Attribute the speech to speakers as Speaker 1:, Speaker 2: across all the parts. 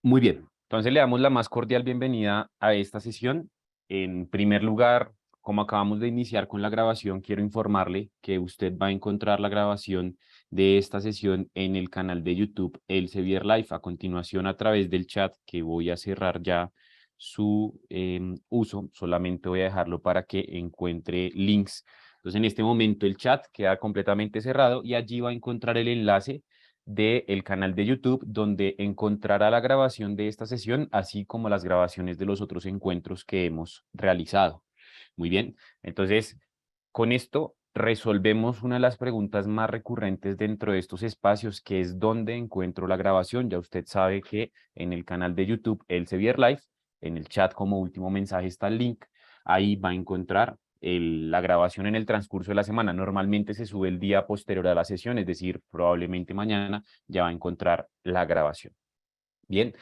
Speaker 1: Muy bien, entonces le damos la más cordial bienvenida a esta sesión. En primer lugar, como acabamos de iniciar con la grabación, quiero informarle que usted va a encontrar la grabación de esta sesión en el canal de YouTube Elsevier Live. A continuación, a través del chat, que voy a cerrar ya su uso, solamente voy a dejarlo para que encuentre links. Entonces, en este momento el chat queda completamente cerrado y allí va a encontrar el enlace del canal de YouTube, donde encontrará la grabación de esta sesión, así como las grabaciones de los otros encuentros que hemos realizado. Muy bien, entonces, con esto resolvemos una de las preguntas más recurrentes dentro de estos espacios, que es dónde encuentro la grabación. Ya usted sabe que en el canal de YouTube Elsevier Live, en el chat como último mensaje está el link, ahí va a encontrar la grabación en el transcurso de la semana. Normalmente se sube el día posterior a la sesión, es decir, probablemente mañana ya va a encontrar la grabación. Bien,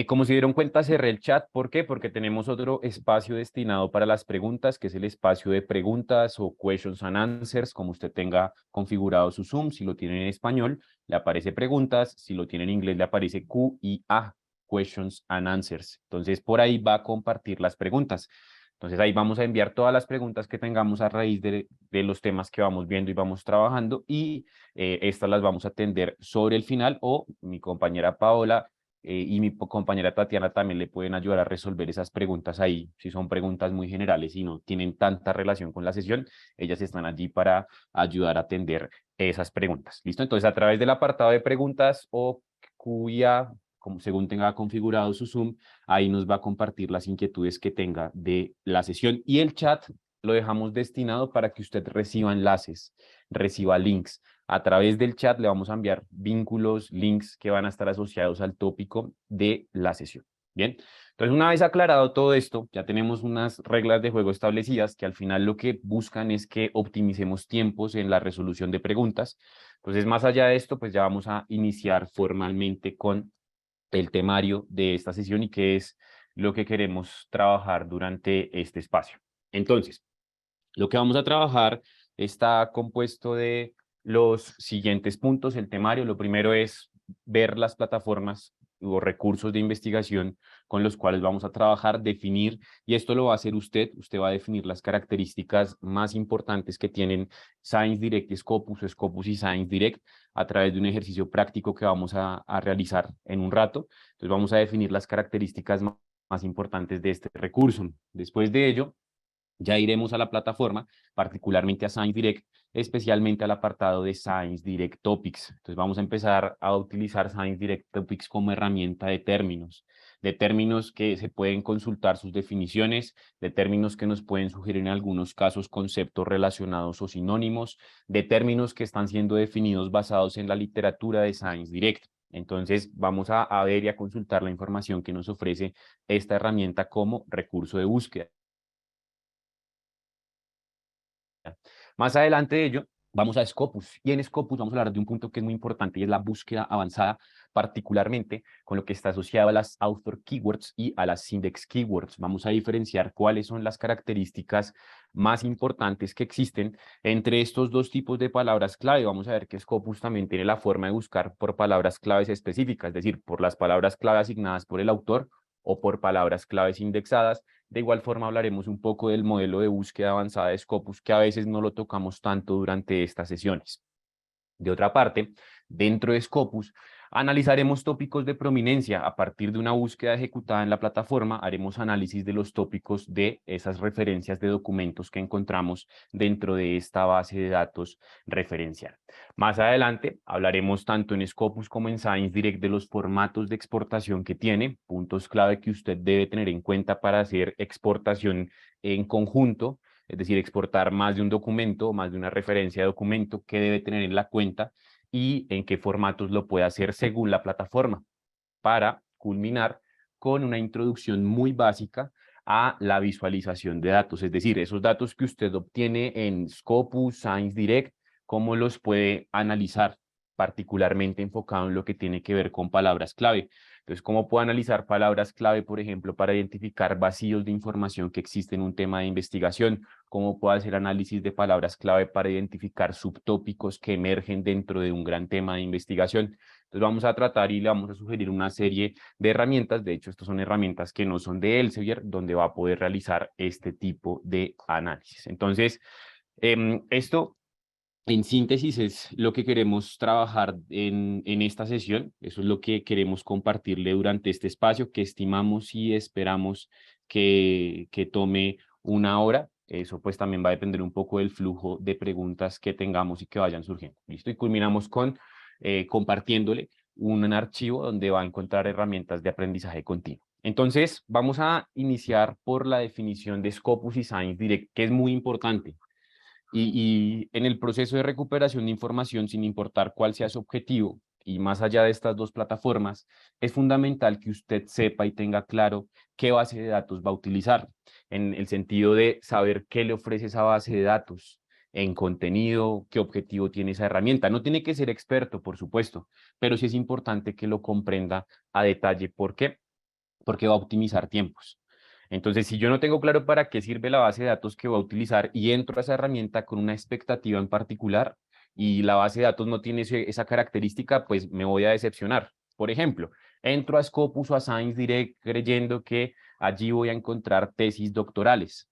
Speaker 1: como se dieron cuenta, cerré el chat. ¿Por qué? Porque tenemos otro espacio destinado para las preguntas, que es el espacio de preguntas o questions and answers, como usted tenga configurado su Zoom. Si lo tiene en español, le aparece preguntas. Si lo tiene en inglés, le aparece Q y A, questions and answers. Entonces, por ahí va a compartir las preguntas. Entonces, ahí vamos a enviar todas las preguntas que tengamos a raíz de los temas que vamos viendo y vamos trabajando, y estas las vamos a atender sobre el final, o mi compañera Paola y mi compañera Tatiana también le pueden ayudar a resolver esas preguntas ahí. Si son preguntas muy generales y no tienen tanta relación con la sesión, ellas están allí para ayudar a atender esas preguntas. ¿Listo? Entonces, a través del apartado de preguntas o cuya, como según tenga configurado su Zoom, ahí nos va a compartir las inquietudes que tenga de la sesión, y el chat lo dejamos destinado para que usted reciba enlaces, reciba links. A través del chat le vamos a enviar vínculos, links que van a estar asociados al tópico de la sesión. Bien, entonces una vez aclarado todo esto, ya tenemos unas reglas de juego establecidas que al final lo que buscan es que optimicemos tiempos en la resolución de preguntas. Entonces, más allá de esto, pues ya vamos a iniciar formalmente con el temario de esta sesión y qué es lo que queremos trabajar durante este espacio. Entonces, lo que vamos a trabajar está compuesto de los siguientes puntos. El temario, lo primero es ver las plataformas o recursos de investigación con los cuales vamos a trabajar, definir, y esto lo va a hacer usted. Usted va a definir las características más importantes que tienen ScienceDirect y Scopus, o Scopus y ScienceDirect, a través de un ejercicio práctico que vamos a realizar en un rato. Entonces vamos a definir las características más importantes de este recurso. Después de ello, ya iremos a la plataforma, particularmente a ScienceDirect, especialmente al apartado de ScienceDirect Topics. Entonces vamos a empezar a utilizar ScienceDirect Topics como herramienta de términos que se pueden consultar sus definiciones, de términos que nos pueden sugerir en algunos casos conceptos relacionados o sinónimos, de términos que están siendo definidos basados en la literatura de ScienceDirect. Entonces vamos a ver y a consultar la información que nos ofrece esta herramienta como recurso de búsqueda. Más adelante de ello, vamos a Scopus, y en Scopus vamos a hablar de un punto que es muy importante, y es la búsqueda avanzada, particularmente con lo que está asociado a las author keywords y a las index keywords. Vamos a diferenciar cuáles son las características más importantes que existen entre estos dos tipos de palabras clave. Vamos a ver que Scopus también tiene la forma de buscar por palabras claves específicas, es decir, por las palabras clave asignadas por el autor o por palabras claves indexadas. De igual forma, hablaremos un poco del modelo de búsqueda avanzada de Scopus, que a veces no lo tocamos tanto durante estas sesiones. De otra parte, dentro de Scopus, analizaremos tópicos de prominencia. A partir de una búsqueda ejecutada en la plataforma, haremos análisis de los tópicos de esas referencias de documentos que encontramos dentro de esta base de datos referencial. Más adelante, hablaremos tanto en Scopus como en ScienceDirect de los formatos de exportación que tiene, puntos clave que usted debe tener en cuenta para hacer exportación en conjunto, es decir, exportar más de un documento, más de una referencia de documento que debe tener en la cuenta, y en qué formatos lo puede hacer según la plataforma, para culminar con una introducción muy básica a la visualización de datos, es decir, esos datos que usted obtiene en Scopus, ScienceDirect, cómo los puede analizar, particularmente enfocado en lo que tiene que ver con palabras clave. Entonces, ¿cómo puedo analizar palabras clave, por ejemplo, para identificar vacíos de información que existen en un tema de investigación? ¿Cómo puedo hacer análisis de palabras clave para identificar subtópicos que emergen dentro de un gran tema de investigación? Entonces, vamos a tratar y le vamos a sugerir una serie de herramientas. De hecho, estas son herramientas que no son de Elsevier, donde va a poder realizar este tipo de análisis. Entonces, esto en síntesis es lo que queremos trabajar en esta sesión. Eso es lo que queremos compartirle durante este espacio, que estimamos y esperamos que tome una hora. Eso pues también va a depender un poco del flujo de preguntas que tengamos y que vayan surgiendo. ¿Listo? Y culminamos con compartiéndole un archivo donde va a encontrar herramientas de aprendizaje continuo. Entonces, vamos a iniciar por la definición de Scopus y Science Direct, que es muy importante. Y en el proceso de recuperación de información, sin importar cuál sea su objetivo, y más allá de estas dos plataformas, es fundamental que usted sepa y tenga claro qué base de datos va a utilizar, en el sentido de saber qué le ofrece esa base de datos en contenido, qué objetivo tiene esa herramienta. No tiene que ser experto, por supuesto, pero sí es importante que lo comprenda a detalle. ¿Por qué? Porque va a optimizar tiempos. Entonces, si yo no tengo claro para qué sirve la base de datos que voy a utilizar y entro a esa herramienta con una expectativa en particular y la base de datos no tiene esa característica, pues me voy a decepcionar. Por ejemplo, entro a Scopus o a Science Direct creyendo que allí voy a encontrar tesis doctorales.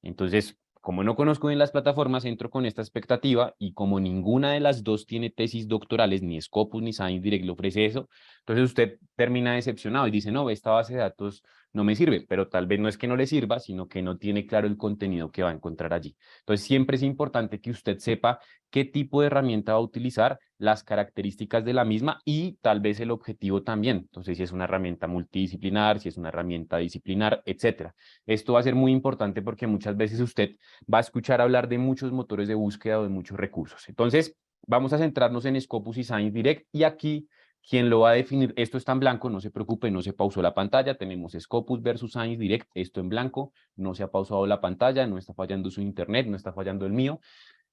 Speaker 1: Entonces, como no conozco bien las plataformas, entro con esta expectativa y como ninguna de las dos tiene tesis doctorales, ni Scopus ni Science Direct le ofrece eso, entonces usted termina decepcionado y dice, no, esta base de datos no me sirve, pero tal vez no es que no le sirva, sino que no tiene claro el contenido que va a encontrar allí. Entonces, siempre es importante que usted sepa qué tipo de herramienta va a utilizar, las características de la misma y tal vez el objetivo también. Entonces, si es una herramienta multidisciplinar, si es una herramienta disciplinar, etcétera. Esto va a ser muy importante porque muchas veces usted va a escuchar hablar de muchos motores de búsqueda o de muchos recursos. Entonces, vamos a centrarnos en Scopus y Science Direct y aquí quien lo va a definir, esto está en blanco, no se preocupe, no se pausó la pantalla, tenemos Scopus versus Science Direct, esto en blanco, no se ha pausado la pantalla, no está fallando su internet, no está fallando el mío,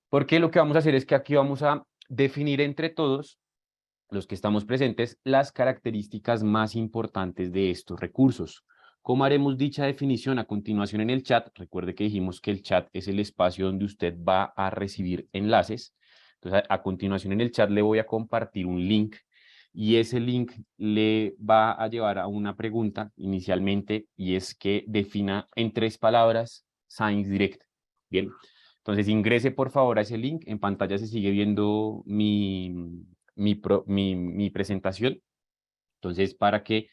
Speaker 1: porque lo que vamos a hacer es que aquí vamos a definir entre todos los que estamos presentes, las características más importantes de estos recursos. ¿Cómo haremos dicha definición? A continuación en el chat, recuerde que dijimos que el chat es el espacio donde usted va a recibir enlaces. Entonces, a continuación en el chat le voy a compartir un link y ese link le va a llevar a una pregunta inicialmente y es que defina en 3 palabras Science Direct. Bien, entonces ingrese por favor a ese link. En pantalla se sigue viendo mi presentación. Entonces, para que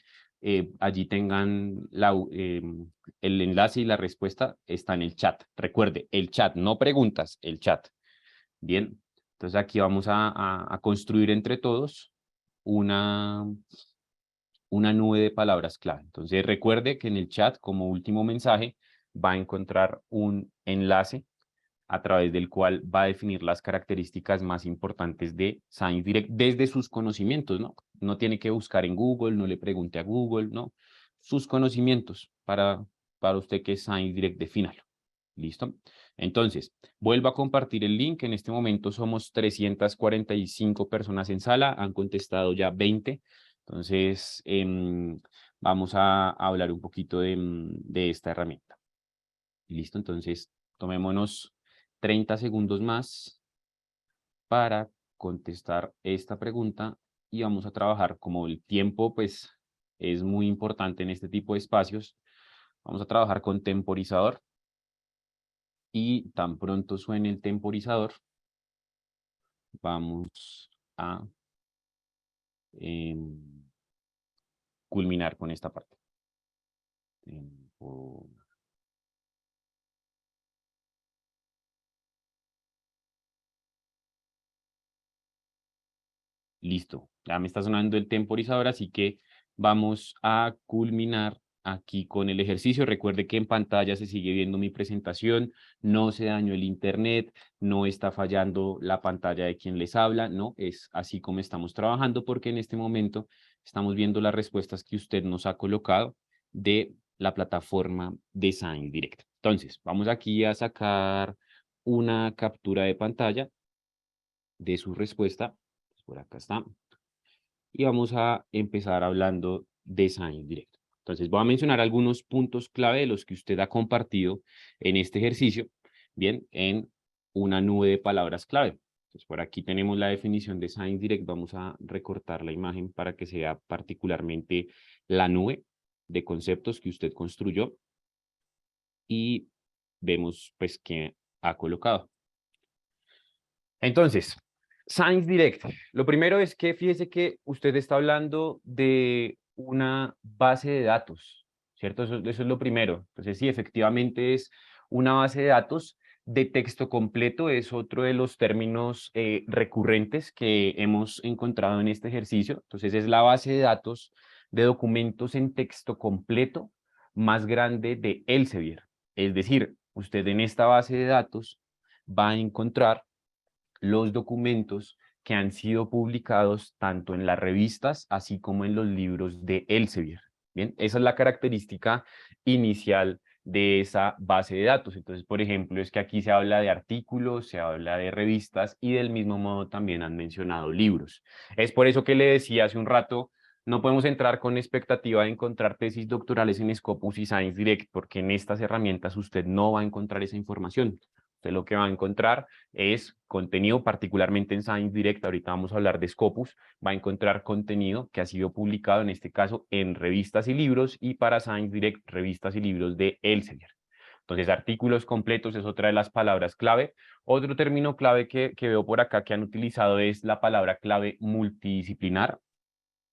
Speaker 1: allí tengan el enlace y la respuesta está en el chat. Recuerde, el chat, no preguntas, el chat. Bien, entonces aquí vamos a construir entre todos una, una nube de palabras clave. Entonces, recuerde que en el chat, como último mensaje, va a encontrar un enlace a través del cual va a definir las características más importantes de Science Direct desde sus conocimientos, ¿no? No tiene que buscar en Google, no le pregunte a Google, ¿no? Sus conocimientos para usted que es Science Direct, defínalo. ¿Listo? Entonces, vuelvo a compartir el link. En este momento somos 345 personas en sala, han contestado ya 20. Entonces, vamos a hablar un poquito de esta herramienta. ¿Listo? Entonces, tomémonos 30 segundos más para contestar esta pregunta y vamos a trabajar como el tiempo pues es muy importante en este tipo de espacios. Vamos a trabajar con temporizador y tan pronto suene el temporizador vamos a culminar con esta parte. Tempo. Listo, ya me está sonando el temporizador, así que vamos a culminar aquí con el ejercicio. Recuerde que en pantalla se sigue viendo mi presentación, no se dañó el internet, no está fallando la pantalla de quien les habla, no, es así como estamos trabajando porque en este momento estamos viendo las respuestas que usted nos ha colocado de la plataforma de Science Direct. Entonces, vamos aquí a sacar una captura de pantalla de su respuesta. Por acá está. Y vamos a empezar hablando de Science Direct. Entonces voy a mencionar algunos puntos clave de los que usted ha compartido en este ejercicio, bien, en una nube de palabras clave. Entonces por aquí tenemos la definición de Science Direct. Vamos a recortar la imagen para que se vea particularmente la nube de conceptos que usted construyó y vemos pues que ha colocado. Entonces, Science Direct. Lo primero es que fíjese que usted está hablando de una base de datos, ¿cierto? Eso es lo primero. Entonces, sí, efectivamente es una base de datos de texto completo. Es otro de los términos recurrentes que hemos encontrado en este ejercicio. Entonces, es la base de datos de documentos en texto completo más grande de Elsevier. Es decir, usted en esta base de datos va a encontrar los documentos que han sido publicados tanto en las revistas así como en los libros de Elsevier. Bien, esa es la característica inicial de esa base de datos. Entonces, por ejemplo, es que aquí se habla de artículos, se habla de revistas y del mismo modo también han mencionado libros. Es por eso que le decía hace un rato, no podemos entrar con expectativa de encontrar tesis doctorales en Scopus y Science Direct, porque en estas herramientas usted no va a encontrar esa información. Usted lo que va a encontrar es contenido, particularmente en Science Direct, ahorita vamos a hablar de Scopus, va a encontrar contenido que ha sido publicado, en este caso, en revistas y libros, y para Science Direct, revistas y libros de Elsevier. Entonces, artículos completos es otra de las palabras clave. Otro término clave que veo por acá que han utilizado es la palabra clave multidisciplinar.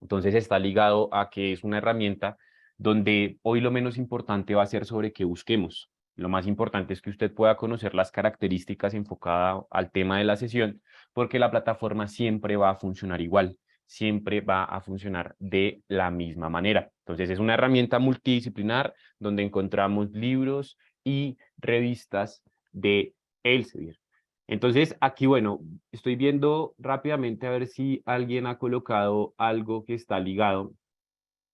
Speaker 1: Entonces, está ligado a que es una herramienta donde hoy lo menos importante va a ser sobre qué busquemos. Lo más importante es que usted pueda conocer las características enfocadas al tema de la sesión, porque la plataforma siempre va a funcionar igual, siempre va a funcionar de la misma manera. Entonces es una herramienta multidisciplinar donde encontramos libros y revistas de Elsevier. Entonces aquí, bueno, estoy viendo rápidamente a ver si alguien ha colocado algo que está ligado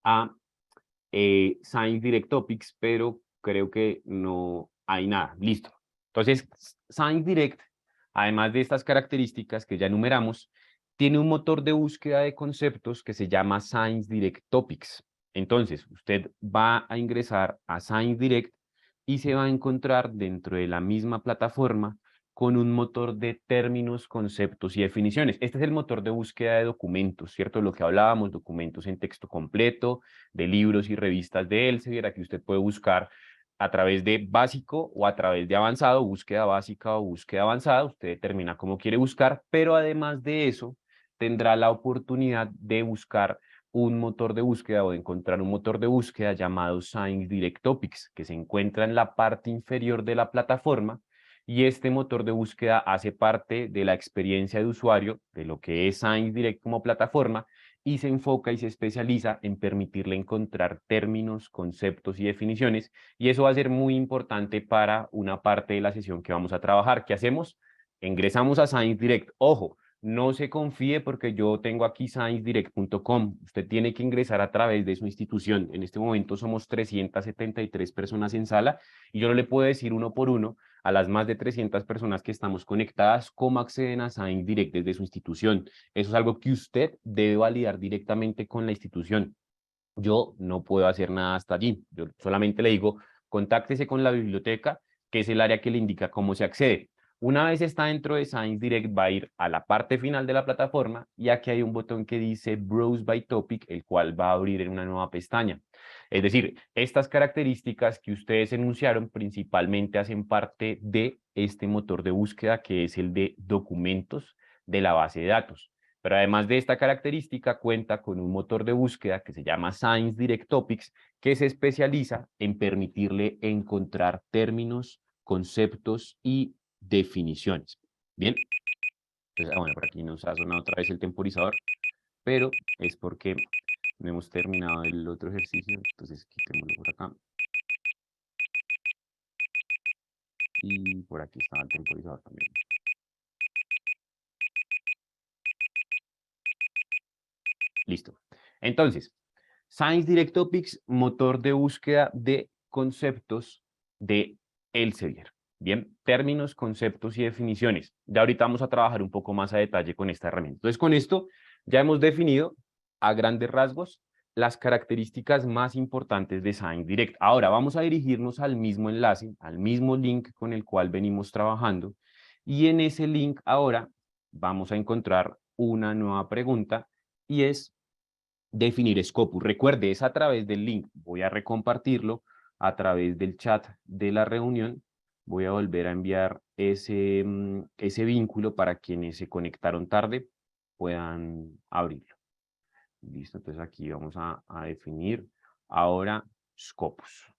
Speaker 1: a Science Direct Topics, pero creo que no hay nada. Listo. Entonces, Science Direct, además de estas características que ya enumeramos, tiene un motor de búsqueda de conceptos que se llama Science Direct Topics. Entonces, usted va a ingresar a Science Direct y se va a encontrar dentro de la misma plataforma con un motor de términos, conceptos y definiciones. Este es el motor de búsqueda de documentos, ¿cierto? Lo que hablábamos, documentos en texto completo, de libros y revistas de Elsevier. Aquí usted puede buscar a través de básico o a través de avanzado, búsqueda básica o búsqueda avanzada. Usted determina cómo quiere buscar, pero además de eso, tendrá la oportunidad de buscar un motor de búsqueda o de encontrar un motor de búsqueda llamado Science Direct Topics, que se encuentra en la parte inferior de la plataforma, y este motor de búsqueda hace parte de la experiencia de usuario de lo que es Science Direct como plataforma y se enfoca y se especializa en permitirle encontrar términos, conceptos y definiciones, y eso va a ser muy importante para una parte de la sesión que vamos a trabajar. ¿Qué hacemos? Ingresamos a Science Direct. Ojo, no se confíe porque yo tengo aquí sciencedirect.com. Usted tiene que ingresar a través de su institución. En este momento somos 373 personas en sala y yo no le puedo decir uno por uno a las más de 300 personas que estamos conectadas cómo acceden a Science Direct desde su institución. Eso es algo que usted debe validar directamente con la institución. Yo no puedo hacer nada hasta allí. Yo solamente le digo, contáctese con la biblioteca, que es el área que le indica cómo se accede. Una vez está dentro de Science Direct, va a ir a la parte final de la plataforma y aquí hay un botón que dice Browse by Topic, el cual va a abrir en una nueva pestaña. Es decir, estas características que ustedes enunciaron principalmente hacen parte de este motor de búsqueda que es el de documentos de la base de datos. Pero además de esta característica, cuenta con un motor de búsqueda que se llama Science Direct Topics, que se especializa en permitirle encontrar términos, conceptos y definiciones. Bien, entonces, bueno, por aquí nos ha sonado otra vez el temporizador, pero es porque no hemos terminado el otro ejercicio, entonces quitémoslo por acá. Y por aquí estaba el temporizador también. Listo. Entonces, Science Direct Topics, motor de búsqueda de conceptos de Elsevier. Bien, términos, conceptos y definiciones. Ya ahorita vamos a trabajar un poco más a detalle con esta herramienta. Entonces, con esto ya hemos definido a grandes rasgos las características más importantes de SignDirect. Ahora vamos a dirigirnos al mismo enlace, al mismo link con el cual venimos trabajando, y en ese link ahora vamos a encontrar una nueva pregunta y es definir Scopus. Recuerde, es a través del link. Voy a recompartirlo a través del chat de la reunión. Voy a volver a enviar ese vínculo para quienes se conectaron tarde puedan abrirlo. Listo, entonces aquí vamos a definir ahora Scopus.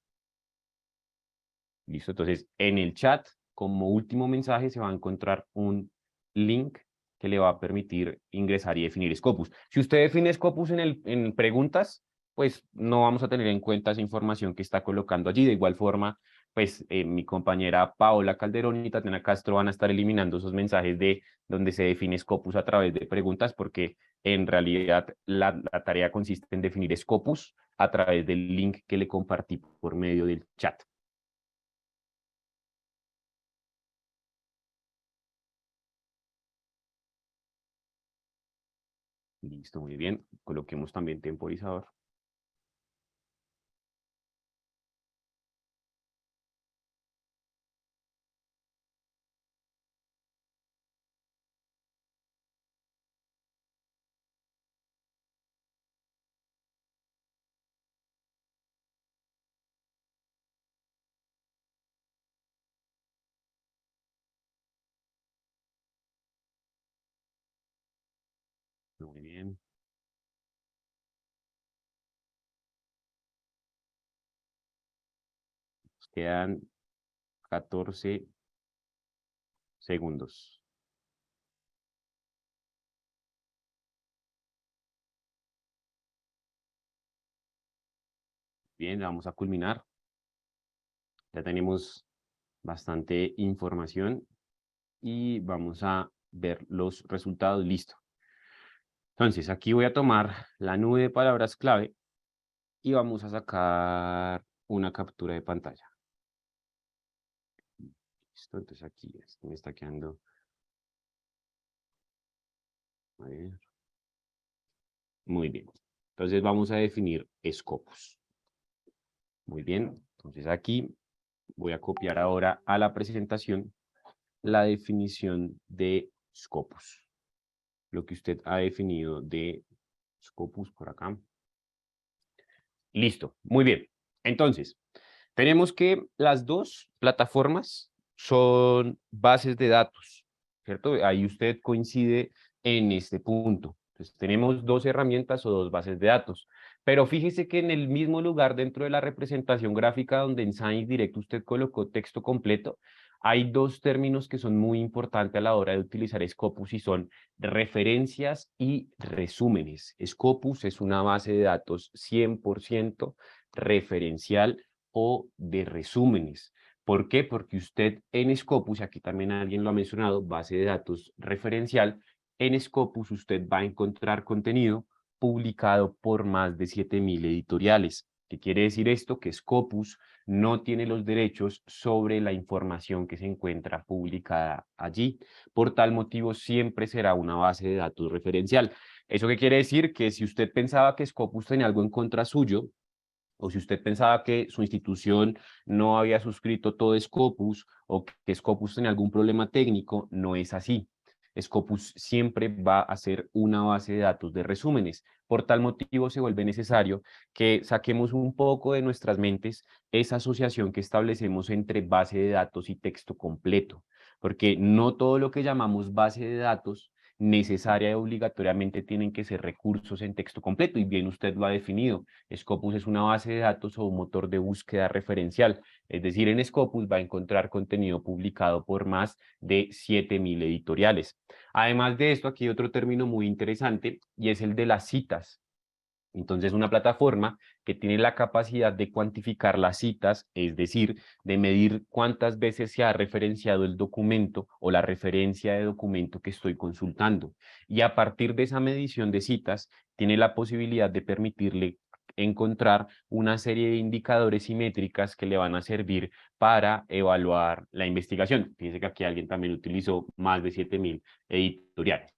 Speaker 1: Listo, entonces en el chat, como último mensaje, se va a encontrar un link que le va a permitir ingresar y definir Scopus. Si usted define Scopus en preguntas, pues no vamos a tener en cuenta esa información que está colocando allí. De igual forma, pues mi compañera Paola Calderón y Tatiana Castro van a estar eliminando esos mensajes de donde se define Scopus a través de preguntas, porque en realidad la tarea consiste en definir Scopus a través del link que le compartí por medio del chat. Listo, muy bien. Coloquemos también temporizador. Muy bien. Nos quedan 14 segundos. Bien, vamos a culminar. Ya tenemos bastante información y vamos a ver los resultados. Listo. Entonces, aquí voy a tomar la nube de palabras clave y vamos a sacar una captura de pantalla. Listo, entonces aquí me está quedando. A ver. Muy bien. Entonces vamos a definir Scopus. Muy bien. Entonces aquí voy a copiar ahora a la presentación la definición de Scopus. Lo que usted ha definido de Scopus por acá. Listo, muy bien. Entonces, tenemos que las dos plataformas son bases de datos, ¿cierto? Ahí usted coincide en este punto. Entonces, tenemos dos herramientas o dos bases de datos. Pero fíjese que en el mismo lugar dentro de la representación gráfica donde en SignDirect usted colocó texto completo, hay dos términos que son muy importantes a la hora de utilizar Scopus y son referencias y resúmenes. Scopus es una base de datos 100% referencial o de resúmenes. ¿Por qué? Porque usted en Scopus, aquí también alguien lo ha mencionado, base de datos referencial, en Scopus usted va a encontrar contenido publicado por más de 7.000 editoriales. ¿Qué quiere decir esto? Que Scopus no tiene los derechos sobre la información que se encuentra publicada allí. Por tal motivo, siempre será una base de datos referencial. ¿Eso qué quiere decir? Que si usted pensaba que Scopus tenía algo en contra suyo, o si usted pensaba que su institución no había suscrito todo Scopus, o que Scopus tenía algún problema técnico, no es así. Scopus siempre va a ser una base de datos de resúmenes. Por tal motivo, se vuelve necesario que saquemos un poco de nuestras mentes esa asociación que establecemos entre base de datos y texto completo, porque no todo lo que llamamos base de datos necesaria y obligatoriamente tienen que ser recursos en texto completo, y bien usted lo ha definido. Scopus es una base de datos o un motor de búsqueda referencial, es decir, en Scopus va a encontrar contenido publicado por más de 7.000 editoriales. Además de esto, aquí hay otro término muy interesante y es el de las citas. Entonces, una plataforma que tiene la capacidad de cuantificar las citas, es decir, de medir cuántas veces se ha referenciado el documento o la referencia de documento que estoy consultando. Y a partir de esa medición de citas, tiene la posibilidad de permitirle encontrar una serie de indicadores y métricas que le van a servir para evaluar la investigación. Fíjense que aquí alguien también utilizó más de 7.000 editoriales.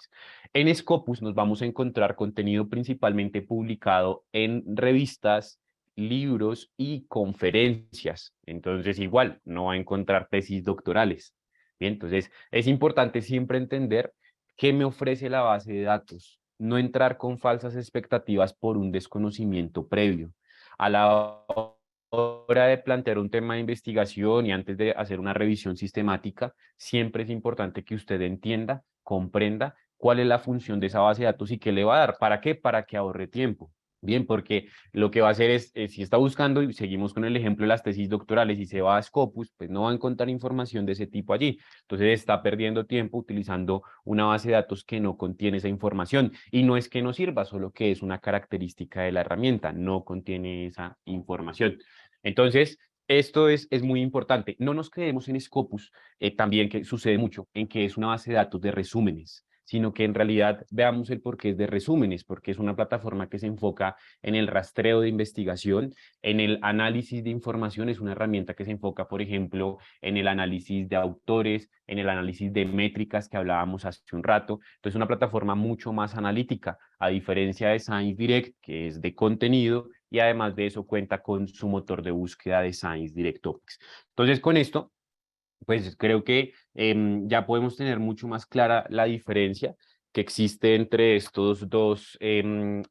Speaker 1: En Scopus nos vamos a encontrar contenido principalmente publicado en revistas, libros y conferencias. Entonces, igual, no va a encontrar tesis doctorales. Bien, entonces es importante siempre entender qué me ofrece la base de datos, no entrar con falsas expectativas por un desconocimiento previo. A la hora de plantear un tema de investigación y antes de hacer una revisión sistemática, siempre es importante que usted entienda, comprenda cuál es la función de esa base de datos y qué le va a dar. ¿Para qué? Para que ahorre tiempo. Bien, porque lo que va a hacer es, si está buscando, y seguimos con el ejemplo de las tesis doctorales, y se va a Scopus, pues no va a encontrar información de ese tipo allí. Entonces está perdiendo tiempo utilizando una base de datos que no contiene esa información. Y no es que no sirva, solo que es una característica de la herramienta, no contiene esa información. Entonces, esto es muy importante. No nos quedemos en Scopus, también que sucede mucho, en que es una base de datos de resúmenes, sino que en realidad veamos el porqué es de resúmenes, porque es una plataforma que se enfoca en el rastreo de investigación, en el análisis de información, es una herramienta que se enfoca, por ejemplo, en el análisis de autores, en el análisis de métricas que hablábamos hace un rato. Entonces, una plataforma mucho más analítica, a diferencia de Science Direct, que es de contenido, y además de eso cuenta con su motor de búsqueda de Science Direct Topics. Entonces, con esto pues creo que ya podemos tener mucho más clara la diferencia que existe entre estos dos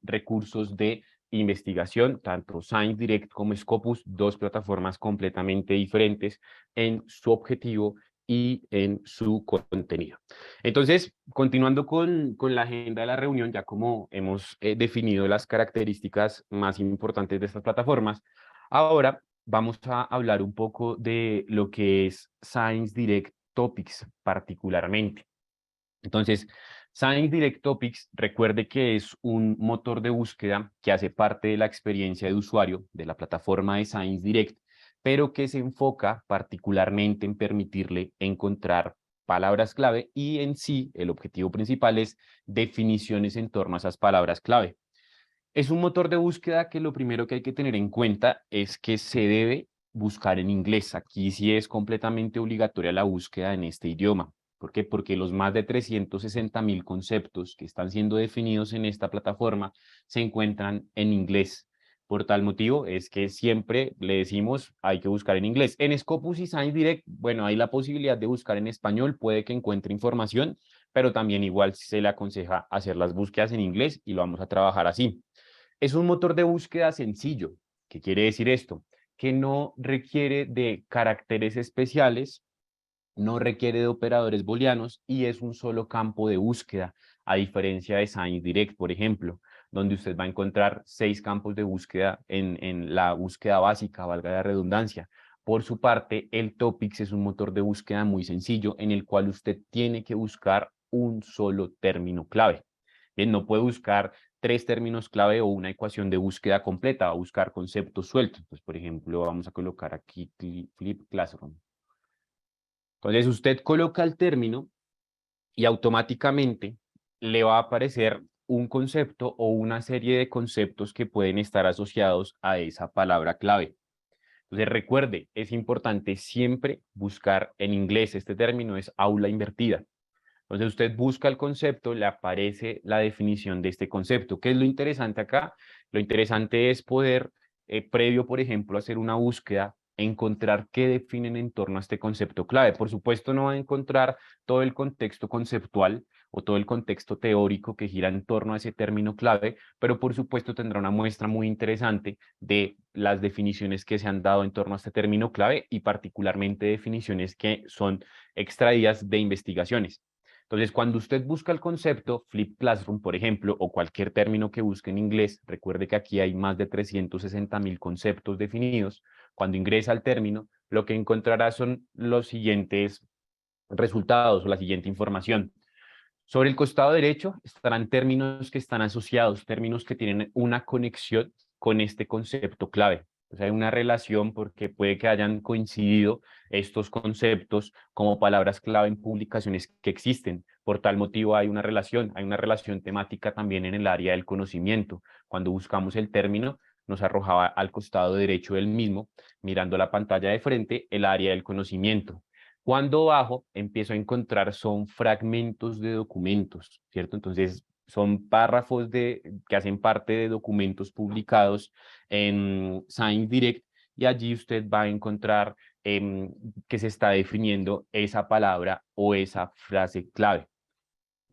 Speaker 1: recursos de investigación, tanto Science Direct como Scopus, dos plataformas completamente diferentes en su objetivo y en su contenido. Entonces, continuando con la agenda de la reunión, ya como hemos definido las características más importantes de estas plataformas, ahora vamos a hablar un poco de lo que es Science Direct Topics particularmente. Entonces, Science Direct Topics, recuerde que es un motor de búsqueda que hace parte de la experiencia de usuario de la plataforma de Science Direct, pero que se enfoca particularmente en permitirle encontrar palabras clave y en sí el objetivo principal es definiciones en torno a esas palabras clave. Es un motor de búsqueda que lo primero que hay que tener en cuenta es que se debe buscar en inglés. Aquí sí es completamente obligatoria la búsqueda en este idioma. ¿Por qué? Porque los más de 360.000 conceptos que están siendo definidos en esta plataforma se encuentran en inglés. Por tal motivo es que siempre le decimos hay que buscar en inglés. En Scopus y Science Direct, bueno, hay la posibilidad de buscar en español, puede que encuentre información, pero también igual se le aconseja hacer las búsquedas en inglés y lo vamos a trabajar así. Es un motor de búsqueda sencillo. ¿Qué quiere decir esto? Que no requiere de caracteres especiales, no requiere de operadores booleanos y es un solo campo de búsqueda, a diferencia de Science Direct, por ejemplo, donde usted va a encontrar 6 campos de búsqueda en la búsqueda básica, valga la redundancia. Por su parte, el Topics es un motor de búsqueda muy sencillo en el cual usted tiene que buscar un solo término clave. Bien, no puede buscar 3 términos clave o una ecuación de búsqueda completa, va a buscar conceptos sueltos. Entonces, por ejemplo, vamos a colocar aquí Flip Classroom. Entonces, usted coloca el término y automáticamente le va a aparecer un concepto o una serie de conceptos que pueden estar asociados a esa palabra clave. Entonces, recuerde, es importante siempre buscar en inglés. Este término es aula invertida. Entonces usted busca el concepto, le aparece la definición de este concepto. ¿Qué es lo interesante acá? Lo interesante es poder, previo, por ejemplo, hacer una búsqueda, encontrar qué definen en torno a este concepto clave. Por supuesto, no va a encontrar todo el contexto conceptual o todo el contexto teórico que gira en torno a ese término clave, pero por supuesto tendrá una muestra muy interesante de las definiciones que se han dado en torno a este término clave y particularmente definiciones que son extraídas de investigaciones. Entonces, cuando usted busca el concepto Flip Classroom, por ejemplo, o cualquier término que busque en inglés, recuerde que aquí hay más de 360.000 conceptos definidos. Cuando ingresa al término, lo que encontrará son los siguientes resultados o la siguiente información. Sobre el costado derecho estarán términos que están asociados, términos que tienen una conexión con este concepto clave. O sea, hay una relación porque puede que hayan coincidido estos conceptos como palabras clave en publicaciones que existen. Por tal motivo hay una relación temática también en el área del conocimiento. Cuando buscamos el término, nos arrojaba al costado derecho del mismo, mirando la pantalla de frente, el área del conocimiento. Cuando bajo, empiezo a encontrar son fragmentos de documentos, ¿cierto? Entonces, son párrafos que hacen parte de documentos publicados en Science Direct y allí usted va a encontrar que se está definiendo esa palabra o esa frase clave.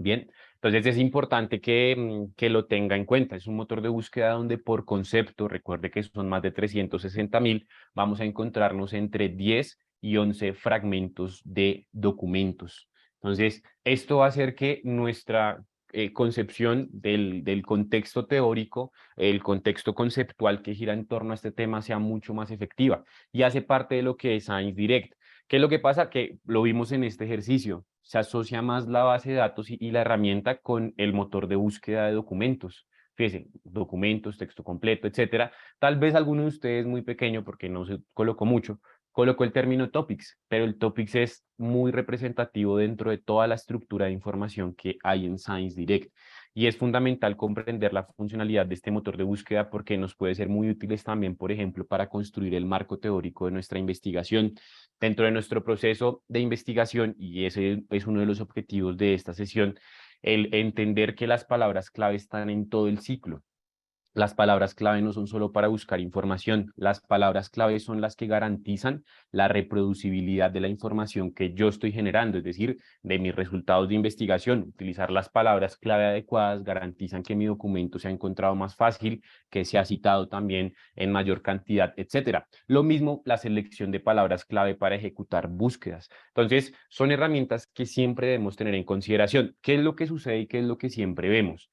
Speaker 1: Bien, entonces es importante que lo tenga en cuenta. Es un motor de búsqueda donde por concepto, recuerde que son más de 360.000, vamos a encontrarnos entre 10 y 11 fragmentos de documentos. Entonces, esto va a hacer que nuestra concepción del contexto teórico, el contexto conceptual que gira en torno a este tema sea mucho más efectiva y hace parte de lo que es Science Direct. ¿Qué es lo que pasa? Que lo vimos en este ejercicio. Se asocia más la base de datos y la herramienta con el motor de búsqueda de documentos. Fíjense, documentos, texto completo, etcétera. Tal vez alguno de ustedes muy pequeño, porque no se colocó mucho, colocó el término topics, pero el topics es muy representativo dentro de toda la estructura de información que hay en Science Direct. Y es fundamental comprender la funcionalidad de este motor de búsqueda porque nos puede ser muy útiles también, por ejemplo, para construir el marco teórico de nuestra investigación. Dentro de nuestro proceso de investigación, y ese es uno de los objetivos de esta sesión, el entender que las palabras clave están en todo el ciclo. Las palabras clave no son solo para buscar información, las palabras clave son las que garantizan la reproducibilidad de la información que yo estoy generando, es decir, de mis resultados de investigación. Utilizar las palabras clave adecuadas garantizan que mi documento sea encontrado más fácil, que sea citado también en mayor cantidad, etcétera. Lo mismo la selección de palabras clave para ejecutar búsquedas. Entonces, son herramientas que siempre debemos tener en consideración. ¿Qué es lo que sucede y qué es lo que siempre vemos?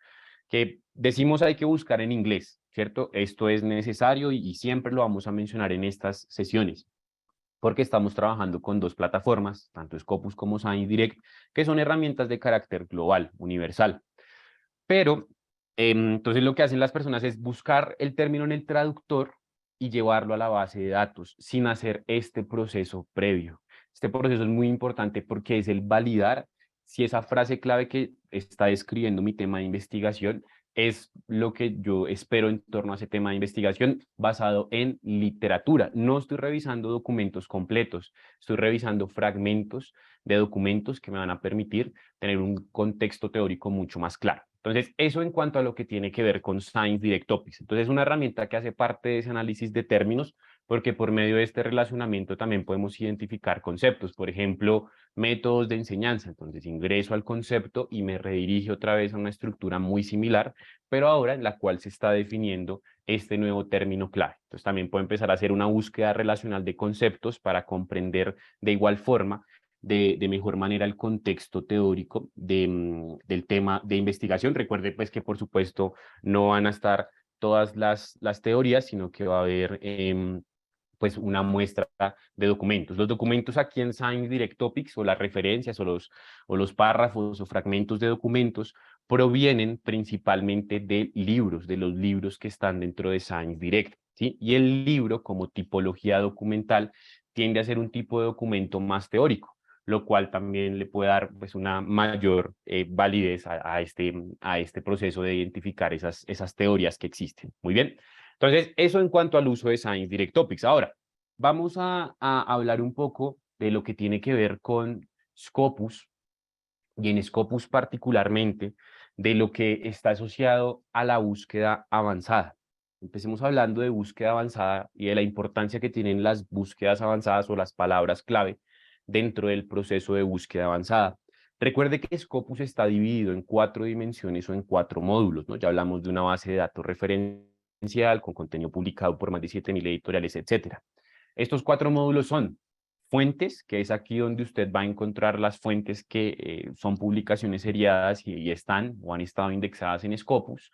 Speaker 1: Que decimos hay que buscar en inglés, ¿cierto? Esto es necesario y siempre lo vamos a mencionar en estas sesiones, porque estamos trabajando con dos plataformas, tanto Scopus como Science Direct, que son herramientas de carácter global, universal. Pero entonces lo que hacen las personas es buscar el término en el traductor y llevarlo a la base de datos sin hacer este proceso previo. Este proceso es muy importante porque es el validar si esa frase clave que está describiendo mi tema de investigación es lo que yo espero en torno a ese tema de investigación basado en literatura. No estoy revisando documentos completos, estoy revisando fragmentos de documentos que me van a permitir tener un contexto teórico mucho más claro. Entonces, eso en cuanto a lo que tiene que ver con Science Direct Topics. Entonces, es una herramienta que hace parte de ese análisis de términos, porque por medio de este relacionamiento también podemos identificar conceptos. Por ejemplo, métodos de enseñanza. Entonces, ingreso al concepto y me redirige otra vez a una estructura muy similar, pero ahora en la cual se está definiendo este nuevo término clave. Entonces, también puedo empezar a hacer una búsqueda relacional de conceptos para comprender de igual forma de mejor manera el contexto teórico del tema de investigación. Recuerde pues que por supuesto no van a estar todas las teorías, sino que va a haber pues una muestra de documentos. Los documentos aquí en Science Direct Topics o las referencias o los párrafos o fragmentos de documentos provienen principalmente de libros, de los libros que están dentro de Science Direct, ¿sí? Y el libro como tipología documental tiende a ser un tipo de documento más teórico, lo cual también le puede dar pues, una mayor validez a este proceso de identificar esas teorías que existen. Muy bien. Entonces, eso en cuanto al uso de Science Direct Topics. Ahora, vamos a hablar un poco de lo que tiene que ver con Scopus y en Scopus particularmente de lo que está asociado a la búsqueda avanzada. Empecemos hablando de búsqueda avanzada y de la importancia que tienen las búsquedas avanzadas o las palabras clave dentro del proceso de búsqueda avanzada. Recuerde que Scopus está dividido en 4 dimensiones o en 4 módulos, ¿no? Ya hablamos de una base de datos referencial con contenido publicado por más de 7.000 editoriales, etcétera. Estos 4 módulos son fuentes, que es aquí donde usted va a encontrar las fuentes que son publicaciones seriadas y están o han estado indexadas en Scopus.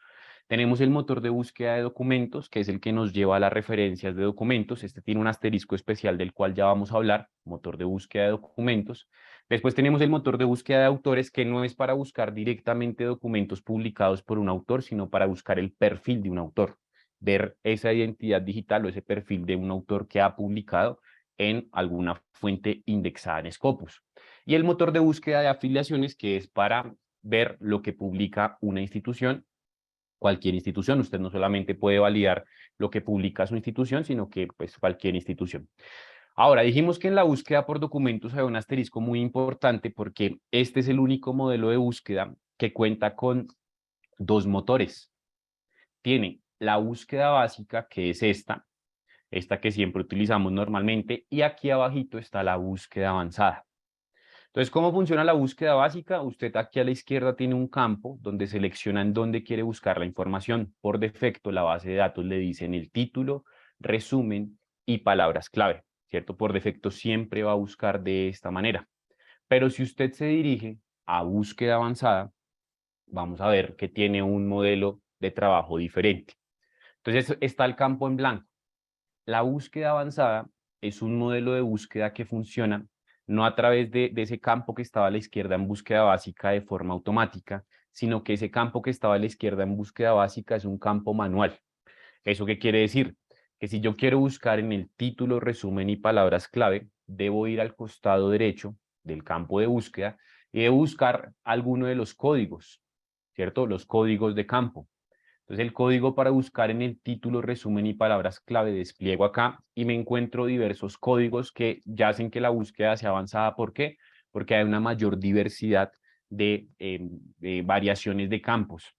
Speaker 1: Tenemos el motor de búsqueda de documentos, que es el que nos lleva a las referencias de documentos. Este tiene un asterisco especial del cual ya vamos a hablar, motor de búsqueda de documentos. Después tenemos el motor de búsqueda de autores, que no es para buscar directamente documentos publicados por un autor, sino para buscar el perfil de un autor, ver esa identidad digital o ese perfil de un autor que ha publicado en alguna fuente indexada en Scopus. Y el motor de búsqueda de afiliaciones, que es para ver lo que publica una institución, cualquier institución. Usted no solamente puede validar lo que publica su institución, sino que pues cualquier institución. Ahora, dijimos que en la búsqueda por documentos hay un asterisco muy importante porque este es el único modelo de búsqueda que cuenta con dos motores. Tiene la búsqueda básica, que es esta que siempre utilizamos normalmente, y aquí abajito está la búsqueda avanzada. Entonces, ¿cómo funciona la búsqueda básica? Usted aquí a la izquierda tiene un campo donde selecciona en dónde quiere buscar la información. Por defecto, la base de datos le dice en el título, resumen y palabras clave, ¿cierto? Por defecto siempre va a buscar de esta manera. Pero si usted se dirige a búsqueda avanzada, vamos a ver que tiene un modelo de trabajo diferente. Entonces, está el campo en blanco. La búsqueda avanzada es un modelo de búsqueda que funciona no a través de ese campo que estaba a la izquierda en búsqueda básica de forma automática, sino que ese campo que estaba a la izquierda en búsqueda básica es un campo manual. ¿Eso qué quiere decir? Que si yo quiero buscar en el título, resumen y palabras clave, debo ir al costado derecho del campo de búsqueda y debo buscar alguno de los códigos, ¿cierto? Los códigos de campo. Entonces el código para buscar en el título, resumen y palabras clave despliego acá y me encuentro diversos códigos que ya hacen que la búsqueda sea avanzada. ¿Por qué? Porque hay una mayor diversidad de variaciones de campos.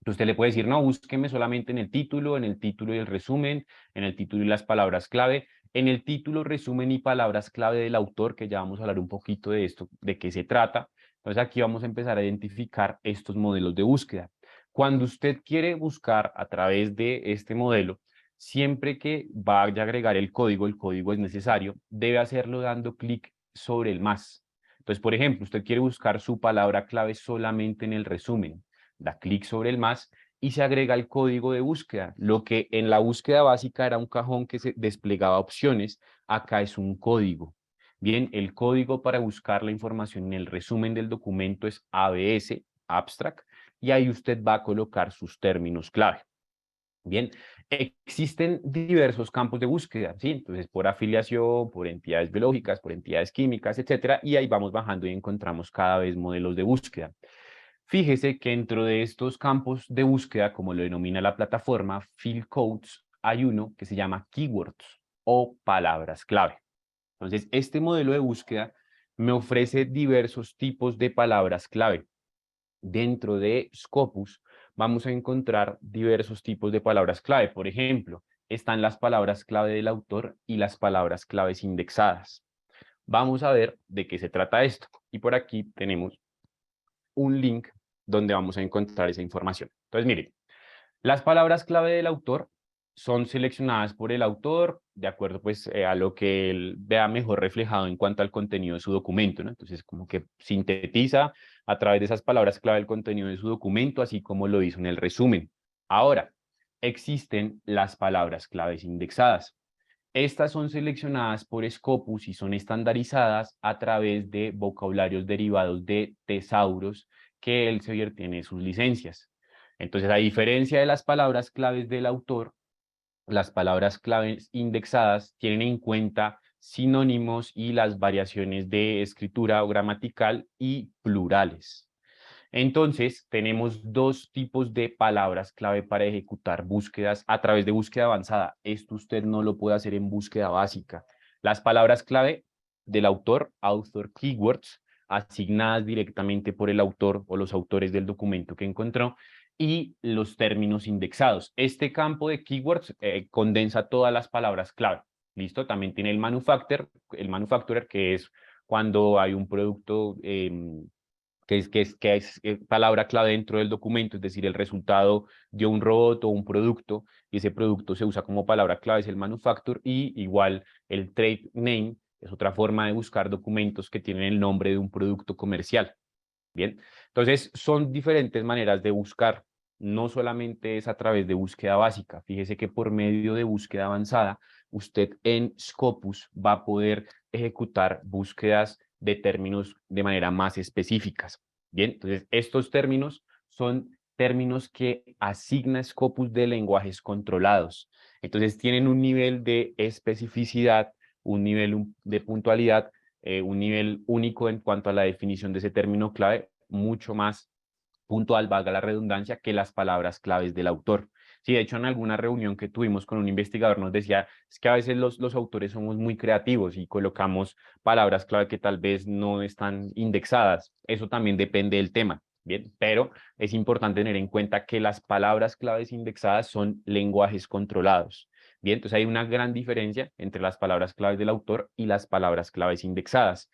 Speaker 1: Entonces usted le puede decir, no, búsqueme solamente en el título y el resumen, en el título y las palabras clave, en el título, resumen y palabras clave del autor, que ya vamos a hablar un poquito de esto, de qué se trata. Entonces aquí vamos a empezar a identificar estos modelos de búsqueda. Cuando usted quiere buscar a través de este modelo, siempre que vaya a agregar el código es necesario, debe hacerlo dando clic sobre el más. Entonces, por ejemplo, usted quiere buscar su palabra clave solamente en el resumen, da clic sobre el más y se agrega el código de búsqueda. Lo que en la búsqueda básica era un cajón que se desplegaba opciones, acá es un código. Bien, el código para buscar la información en el resumen del documento es ABS, Abstract, y ahí usted va a colocar sus términos clave. Bien, existen diversos campos de búsqueda, ¿sí? Entonces, por afiliación, por entidades biológicas, por entidades químicas, etcétera, y ahí vamos bajando y encontramos cada vez modelos de búsqueda. Fíjese que dentro de estos campos de búsqueda, como lo denomina la plataforma, Field Codes, hay uno que se llama Keywords o palabras clave. Entonces, este modelo de búsqueda me ofrece diversos tipos de palabras clave. Dentro de Scopus vamos a encontrar diversos tipos de palabras clave. Por ejemplo, están las palabras clave del autor y las palabras claves indexadas. Vamos a ver de qué se trata esto. Y por aquí tenemos un link donde vamos a encontrar esa información. Entonces, miren, las palabras clave del autor son seleccionadas por el autor de acuerdo pues a lo que él vea mejor reflejado en cuanto al contenido de su documento, ¿no? Entonces como que sintetiza a través de esas palabras clave el contenido de su documento, así como lo hizo en el resumen. Ahora, existen las palabras claves indexadas. Estas son seleccionadas por Scopus y son estandarizadas a través de vocabularios derivados de tesauros que Elsevier tiene sus licencias. Entonces, a diferencia de las palabras claves del autor, las palabras claves indexadas tienen en cuenta sinónimos y las variaciones de escritura o gramatical y plurales. Entonces, tenemos dos tipos de palabras clave para ejecutar búsquedas a través de búsqueda avanzada. Esto usted no lo puede hacer en búsqueda básica. Las palabras clave del autor, author keywords, asignadas directamente por el autor o los autores del documento que encontró, y los términos indexados. Este campo de keywords condensa todas las palabras clave. ¿Listo? También tiene el manufacturer, que es cuando hay un producto que es palabra clave dentro del documento, es decir, el resultado de un robot o un producto, y ese producto se usa como palabra clave, es el manufacture, y igual el trade name es otra forma de buscar documentos que tienen el nombre de un producto comercial. Bien, entonces son diferentes maneras de buscar, no solamente es a través de búsqueda básica. Fíjese que por medio de búsqueda avanzada, usted en Scopus va a poder ejecutar búsquedas de términos de manera más específicas. Bien, entonces estos términos son términos que asigna Scopus de lenguajes controlados. Entonces tienen un nivel de especificidad, un nivel de puntualidad, un nivel único en cuanto a la definición de ese término clave, mucho más puntual, valga la redundancia, que las palabras claves del autor. Sí, de hecho, en alguna reunión que tuvimos con un investigador nos decía, es que a veces los autores somos muy creativos y colocamos palabras clave que tal vez no están indexadas. Eso también depende del tema, ¿bien? Pero es importante tener en cuenta que las palabras claves indexadas son lenguajes controlados. Bien, entonces hay una gran diferencia entre las palabras claves del autor y las palabras claves indexadas.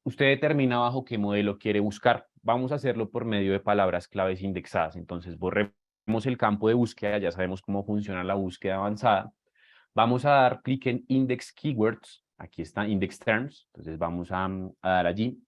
Speaker 1: Usted determina bajo qué modelo quiere buscar. Vamos a hacerlo por medio de palabras claves indexadas. Entonces, borremos el campo de búsqueda, ya sabemos cómo funciona la búsqueda avanzada. Vamos a dar clic en Index Keywords. Aquí está Index Terms. Entonces, vamos a dar allí.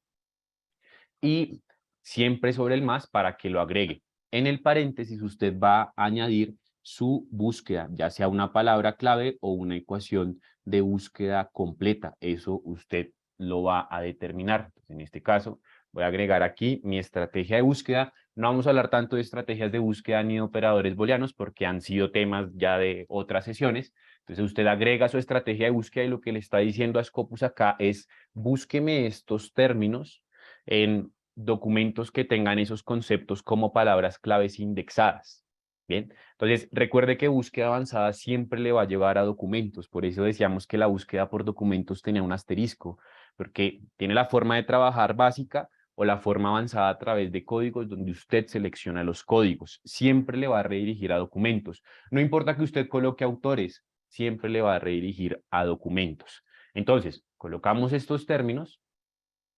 Speaker 1: Y siempre sobre el más para que lo agregue. En el paréntesis, usted va a añadir su búsqueda, ya sea una palabra clave o una ecuación de búsqueda completa. Eso usted lo va a determinar. Entonces, en este caso, voy a agregar aquí mi estrategia de búsqueda. No vamos a hablar tanto de estrategias de búsqueda ni de operadores booleanos porque han sido temas ya de otras sesiones. Entonces, usted agrega su estrategia de búsqueda y lo que le está diciendo a Scopus acá es búsqueme estos términos en documentos que tengan esos conceptos como palabras claves indexadas. Bien, entonces recuerde que búsqueda avanzada siempre le va a llevar a documentos, por eso decíamos que la búsqueda por documentos tenía un asterisco, porque tiene la forma de trabajar básica o la forma avanzada a través de códigos donde usted selecciona los códigos, siempre le va a redirigir a documentos. No importa que usted coloque autores, siempre le va a redirigir a documentos. Entonces, colocamos estos términos,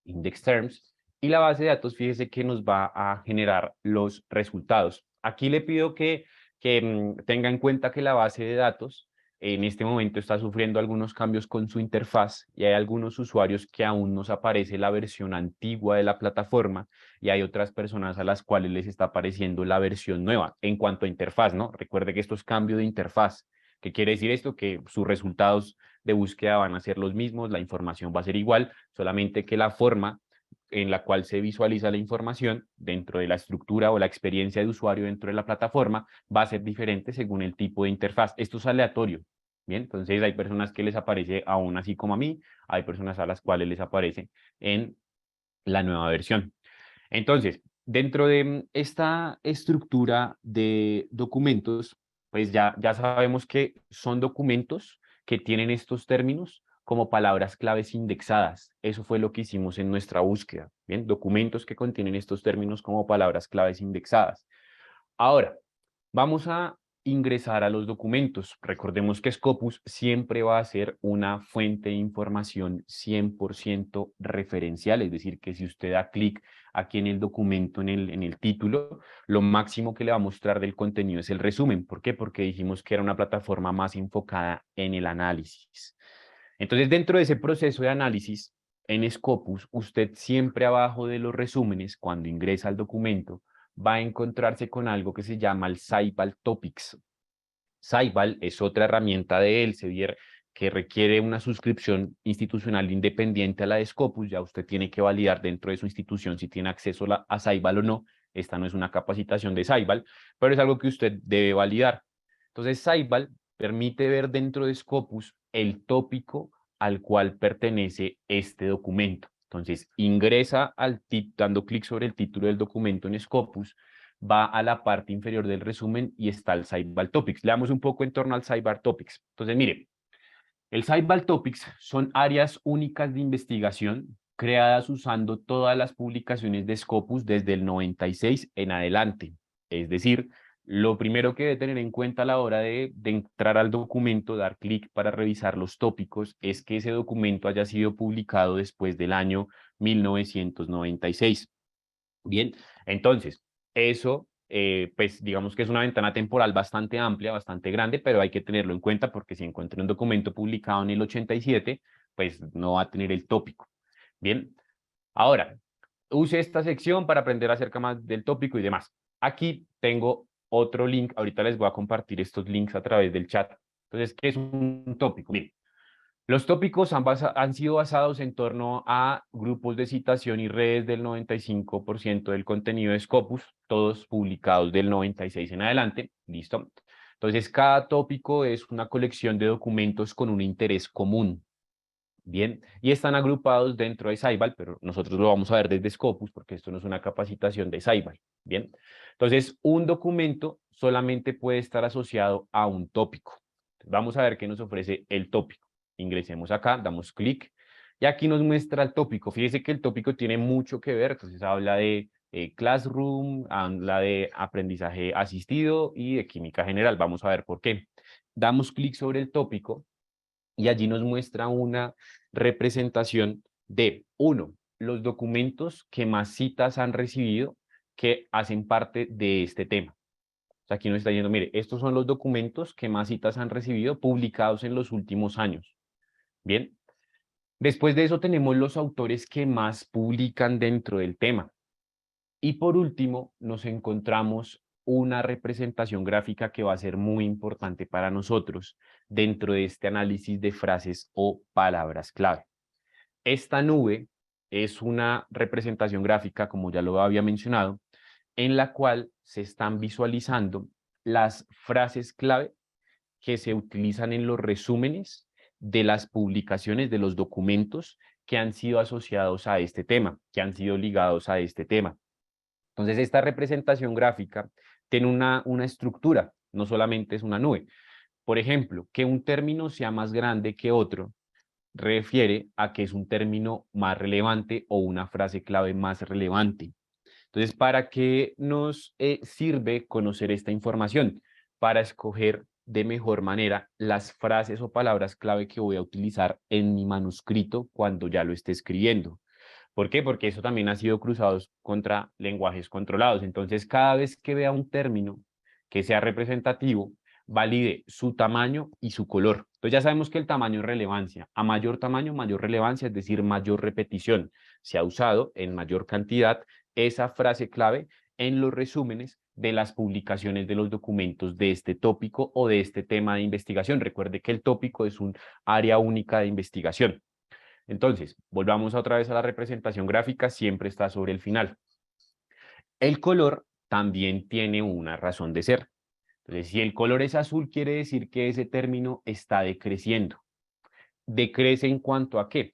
Speaker 1: index terms, y la base de datos, fíjese que nos va a generar los resultados. Aquí le pido que tenga en cuenta que la base de datos en este momento está sufriendo algunos cambios con su interfaz y hay algunos usuarios que aún nos aparece la versión antigua de la plataforma y hay otras personas a las cuales les está apareciendo la versión nueva en cuanto a interfaz, ¿no? Recuerde que esto es cambio de interfaz. ¿Qué quiere decir esto? Que sus resultados de búsqueda van a ser los mismos, la información va a ser igual, solamente que la forma en la cual se visualiza la información dentro de la estructura o la experiencia de usuario dentro de la plataforma va a ser diferente según el tipo de interfaz. Esto es aleatorio. Bien, entonces hay personas que les aparece aún así como a mí, hay personas a las cuales les aparece en la nueva versión. Entonces, dentro de esta estructura de documentos, pues ya sabemos que son documentos que tienen estos términos como palabras claves indexadas. Eso fue lo que hicimos en nuestra búsqueda. Bien, documentos que contienen estos términos como palabras claves indexadas. Ahora, vamos a ingresar a los documentos. Recordemos que Scopus siempre va a ser una fuente de información 100% referencial, es decir, que si usted da clic aquí en el documento, en el título, lo máximo que le va a mostrar del contenido es el resumen. ¿Por qué? Porque dijimos que era una plataforma más enfocada en el análisis. Entonces, dentro de ese proceso de análisis, en Scopus, usted siempre abajo de los resúmenes, cuando ingresa al documento, va a encontrarse con algo que se llama el Saibal Topics. Saibal es otra herramienta de Elsevier que requiere una suscripción institucional independiente a la de Scopus. Ya usted tiene que validar dentro de su institución si tiene acceso a Saibal o no. Esta no es una capacitación de Saibal, pero es algo que usted debe validar. Entonces, Saibal permite ver dentro de Scopus el tópico al cual pertenece este documento. Entonces, ingresa dando clic sobre el título del documento en Scopus, va a la parte inferior del resumen y está el Sidebar Topics. Leamos un poco en torno al Sidebar Topics. Entonces, mire, el Sidebar Topics son áreas únicas de investigación creadas usando todas las publicaciones de Scopus desde el 96 en adelante. Es decir, lo primero que debe tener en cuenta a la hora de entrar al documento, dar clic para revisar los tópicos, es que ese documento haya sido publicado después del año 1996. Bien, entonces, eso, pues digamos que es una ventana temporal bastante amplia, bastante grande, pero hay que tenerlo en cuenta porque si encuentra un documento publicado en el 87, pues no va a tener el tópico. Bien, ahora, use esta sección para aprender acerca más del tópico y demás. Aquí tengo otro link, ahorita les voy a compartir estos links a través del chat. Entonces, ¿qué es un tópico? Miren, los tópicos han sido basados en torno a grupos de citación y redes del 95% del contenido de Scopus, todos publicados del 96 en adelante. ¿Listo? Entonces, cada tópico es una colección de documentos con un interés común. Bien, y están agrupados dentro de Saibal, pero nosotros lo vamos a ver desde Scopus porque esto no es una capacitación de Saibal. Bien, entonces un documento solamente puede estar asociado a un tópico. Vamos a ver qué nos ofrece el tópico. Ingresemos acá, damos clic y aquí nos muestra el tópico. Fíjese que el tópico tiene mucho que ver, entonces habla de Classroom, habla de aprendizaje asistido y de química general. Vamos a ver por qué. Damos clic sobre el tópico y allí nos muestra una representación de, uno, los documentos que más citas han recibido que hacen parte de este tema. O sea, aquí nos está diciendo, mire, estos son los documentos que más citas han recibido publicados en los últimos años. Bien, después de eso tenemos los autores que más publican dentro del tema. Y por último, nos encontramos una representación gráfica que va a ser muy importante para nosotros dentro de este análisis de frases o palabras clave. Esta nube es una representación gráfica, como ya lo había mencionado, en la cual se están visualizando las frases clave que se utilizan en los resúmenes de las publicaciones de los documentos que han sido asociados a este tema, que han sido ligados a este tema. Entonces, esta representación gráfica tiene una estructura, no solamente es una nube. Por ejemplo, que un término sea más grande que otro refiere a que es un término más relevante o una frase clave más relevante. Entonces, ¿para qué nos sirve conocer esta información? Para escoger de mejor manera las frases o palabras clave que voy a utilizar en mi manuscrito cuando ya lo esté escribiendo. ¿Por qué? Porque eso también ha sido cruzado contra lenguajes controlados. Entonces, cada vez que vea un término que sea representativo, valide su tamaño y su color. Entonces ya sabemos que el tamaño es relevancia. A mayor tamaño, mayor relevancia, es decir, mayor repetición. Se ha usado en mayor cantidad esa frase clave en los resúmenes de las publicaciones de los documentos de este tópico o de este tema de investigación. Recuerde que el tópico es un área única de investigación. Entonces, volvamos otra vez a la representación gráfica, siempre está sobre el final. El color también tiene una razón de ser. Entonces, si el color es azul, quiere decir que ese término está decreciendo. ¿Decrece en cuanto a qué?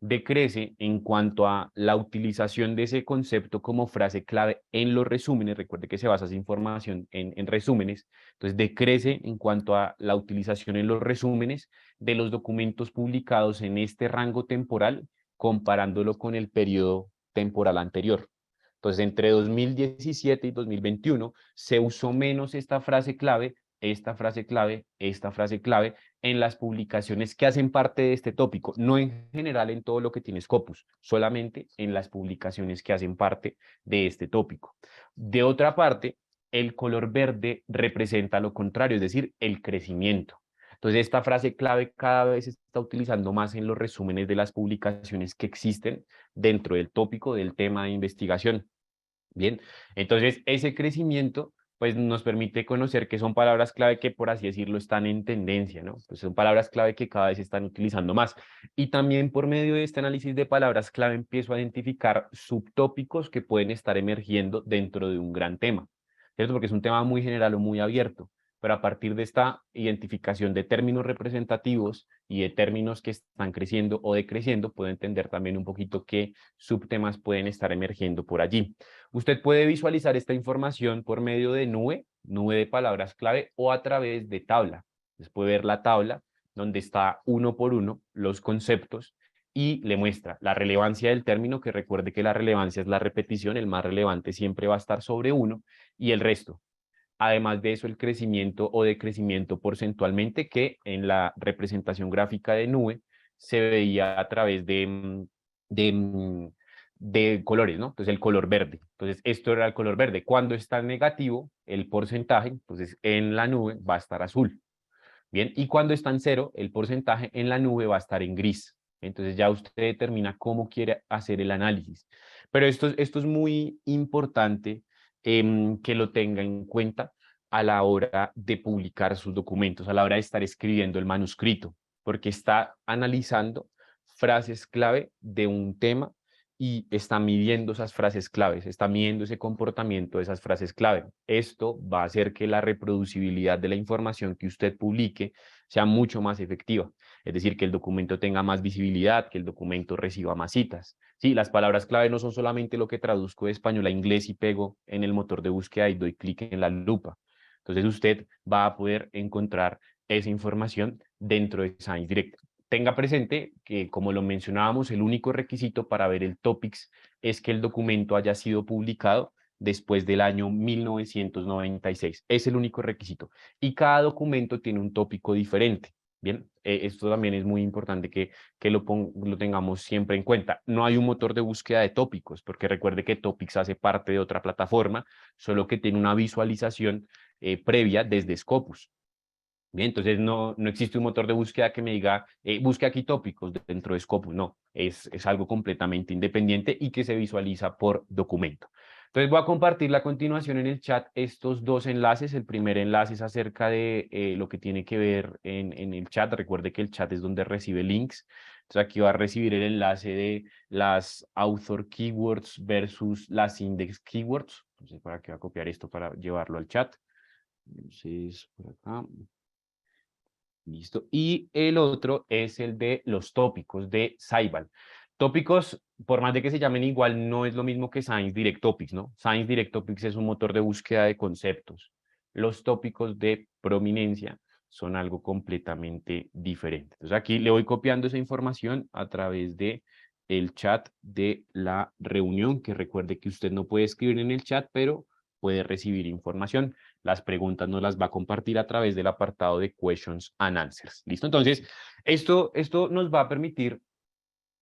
Speaker 1: Decrece en cuanto a la utilización de ese concepto como frase clave en los resúmenes. Recuerde que se basa esa información en resúmenes. Entonces, decrece en cuanto a la utilización en los resúmenes de los documentos publicados en este rango temporal, comparándolo con el periodo temporal anterior. Entonces, entre 2017 y 2021 se usó menos esta frase clave, esta frase clave, esta frase clave en las publicaciones que hacen parte de este tópico, no en general en todo lo que tiene Scopus, solamente en las publicaciones que hacen parte de este tópico. De otra parte, el color verde representa lo contrario, es decir, el crecimiento. Entonces, esta frase clave cada vez se está utilizando más en los resúmenes de las publicaciones que existen dentro del tópico del tema de investigación. Bien, entonces ese crecimiento pues nos permite conocer que son palabras clave que, por así decirlo, están en tendencia, ¿no? Pues son palabras clave que cada vez se están utilizando más. Y también por medio de este análisis de palabras clave empiezo a identificar subtópicos que pueden estar emergiendo dentro de un gran tema, ¿cierto? Porque es un tema muy general o muy abierto, pero a partir de esta identificación de términos representativos y de términos que están creciendo o decreciendo, puedo entender también un poquito qué subtemas pueden estar emergiendo por allí. Usted puede visualizar esta información por medio de nube de palabras clave o a través de tabla. Usted puede ver la tabla donde está uno por uno los conceptos y le muestra la relevancia del término, que recuerde que la relevancia es la repetición, el más relevante siempre va a estar sobre uno y el resto. Además de eso, el crecimiento o decrecimiento porcentualmente que en la representación gráfica de nube se veía a través de, de colores, ¿no? Entonces el color verde. Entonces esto era el color verde. Cuando está negativo, el porcentaje, entonces en la nube va a estar azul. Bien, y cuando está en cero, el porcentaje en la nube va a estar en gris. Entonces ya usted determina cómo quiere hacer el análisis. Pero esto es muy importante que lo tenga en cuenta a la hora de publicar sus documentos, a la hora de estar escribiendo el manuscrito, porque está analizando frases clave de un tema y está midiendo esas frases claves, está midiendo ese comportamiento de esas frases clave. Esto va a hacer que la reproducibilidad de la información que usted publique sea mucho más efectiva, es decir, que el documento tenga más visibilidad, que el documento reciba más citas. Sí, las palabras clave no son solamente lo que traduzco de español a inglés y pego en el motor de búsqueda y doy clic en la lupa. Entonces usted va a poder encontrar esa información dentro de Science Direct. Tenga presente que, como lo mencionábamos, el único requisito para ver el Topics es que el documento haya sido publicado después del año 1996. Es el único requisito. Y cada documento tiene un tópico diferente. Bien, esto también es muy importante que lo tengamos siempre en cuenta. No hay un motor de búsqueda de tópicos, porque recuerde que Topics hace parte de otra plataforma, solo que tiene una visualización previa desde Scopus. Bien, entonces no existe un motor de búsqueda que me diga, busque aquí tópicos dentro de Scopus. No, es algo completamente independiente y que se visualiza por documento. Entonces voy a compartir a continuación en el chat estos dos enlaces. El primer enlace es acerca de lo que tiene que ver en el chat. Recuerde que el chat es donde recibe links. Entonces aquí va a recibir el enlace de las author keywords versus las index keywords. Entonces para que va a copiar esto para llevarlo al chat. Entonces por acá. Listo. Y el otro es el de los tópicos de Saibal. Tópicos, por más de que se llamen igual, no es lo mismo que Science Direct Topics, ¿no? Science Direct Topics es un motor de búsqueda de conceptos. Los tópicos de prominencia son algo completamente diferente. Entonces aquí le voy copiando esa información a través de el chat de la reunión, que recuerde que usted no puede escribir en el chat, pero puede recibir información. Las preguntas nos las va a compartir a través del apartado de Questions and Answers. ¿Listo? Entonces, esto nos va a permitir,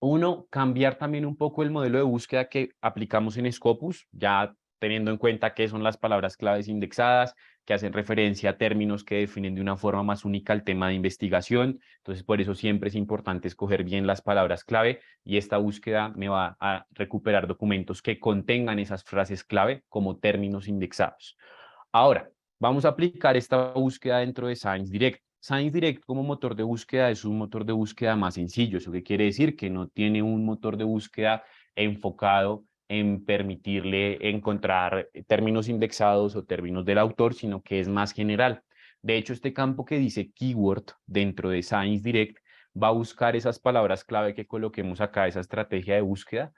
Speaker 1: uno, cambiar también un poco el modelo de búsqueda que aplicamos en Scopus, ya teniendo en cuenta qué son las palabras claves indexadas, que hacen referencia a términos que definen de una forma más única el tema de investigación. Entonces, por eso siempre es importante escoger bien las palabras clave y esta búsqueda me va a recuperar documentos que contengan esas frases clave como términos indexados. Ahora, vamos a aplicar esta búsqueda dentro de Science Direct. Science Direct como motor de búsqueda es un motor de búsqueda más sencillo. ¿Eso qué quiere decir? Que no tiene un motor de búsqueda enfocado en permitirle encontrar términos indexados o términos del autor, sino que es más general. De hecho, este campo que dice keyword dentro de Science Direct va a buscar esas palabras clave que coloquemos acá, esa estrategia de búsqueda,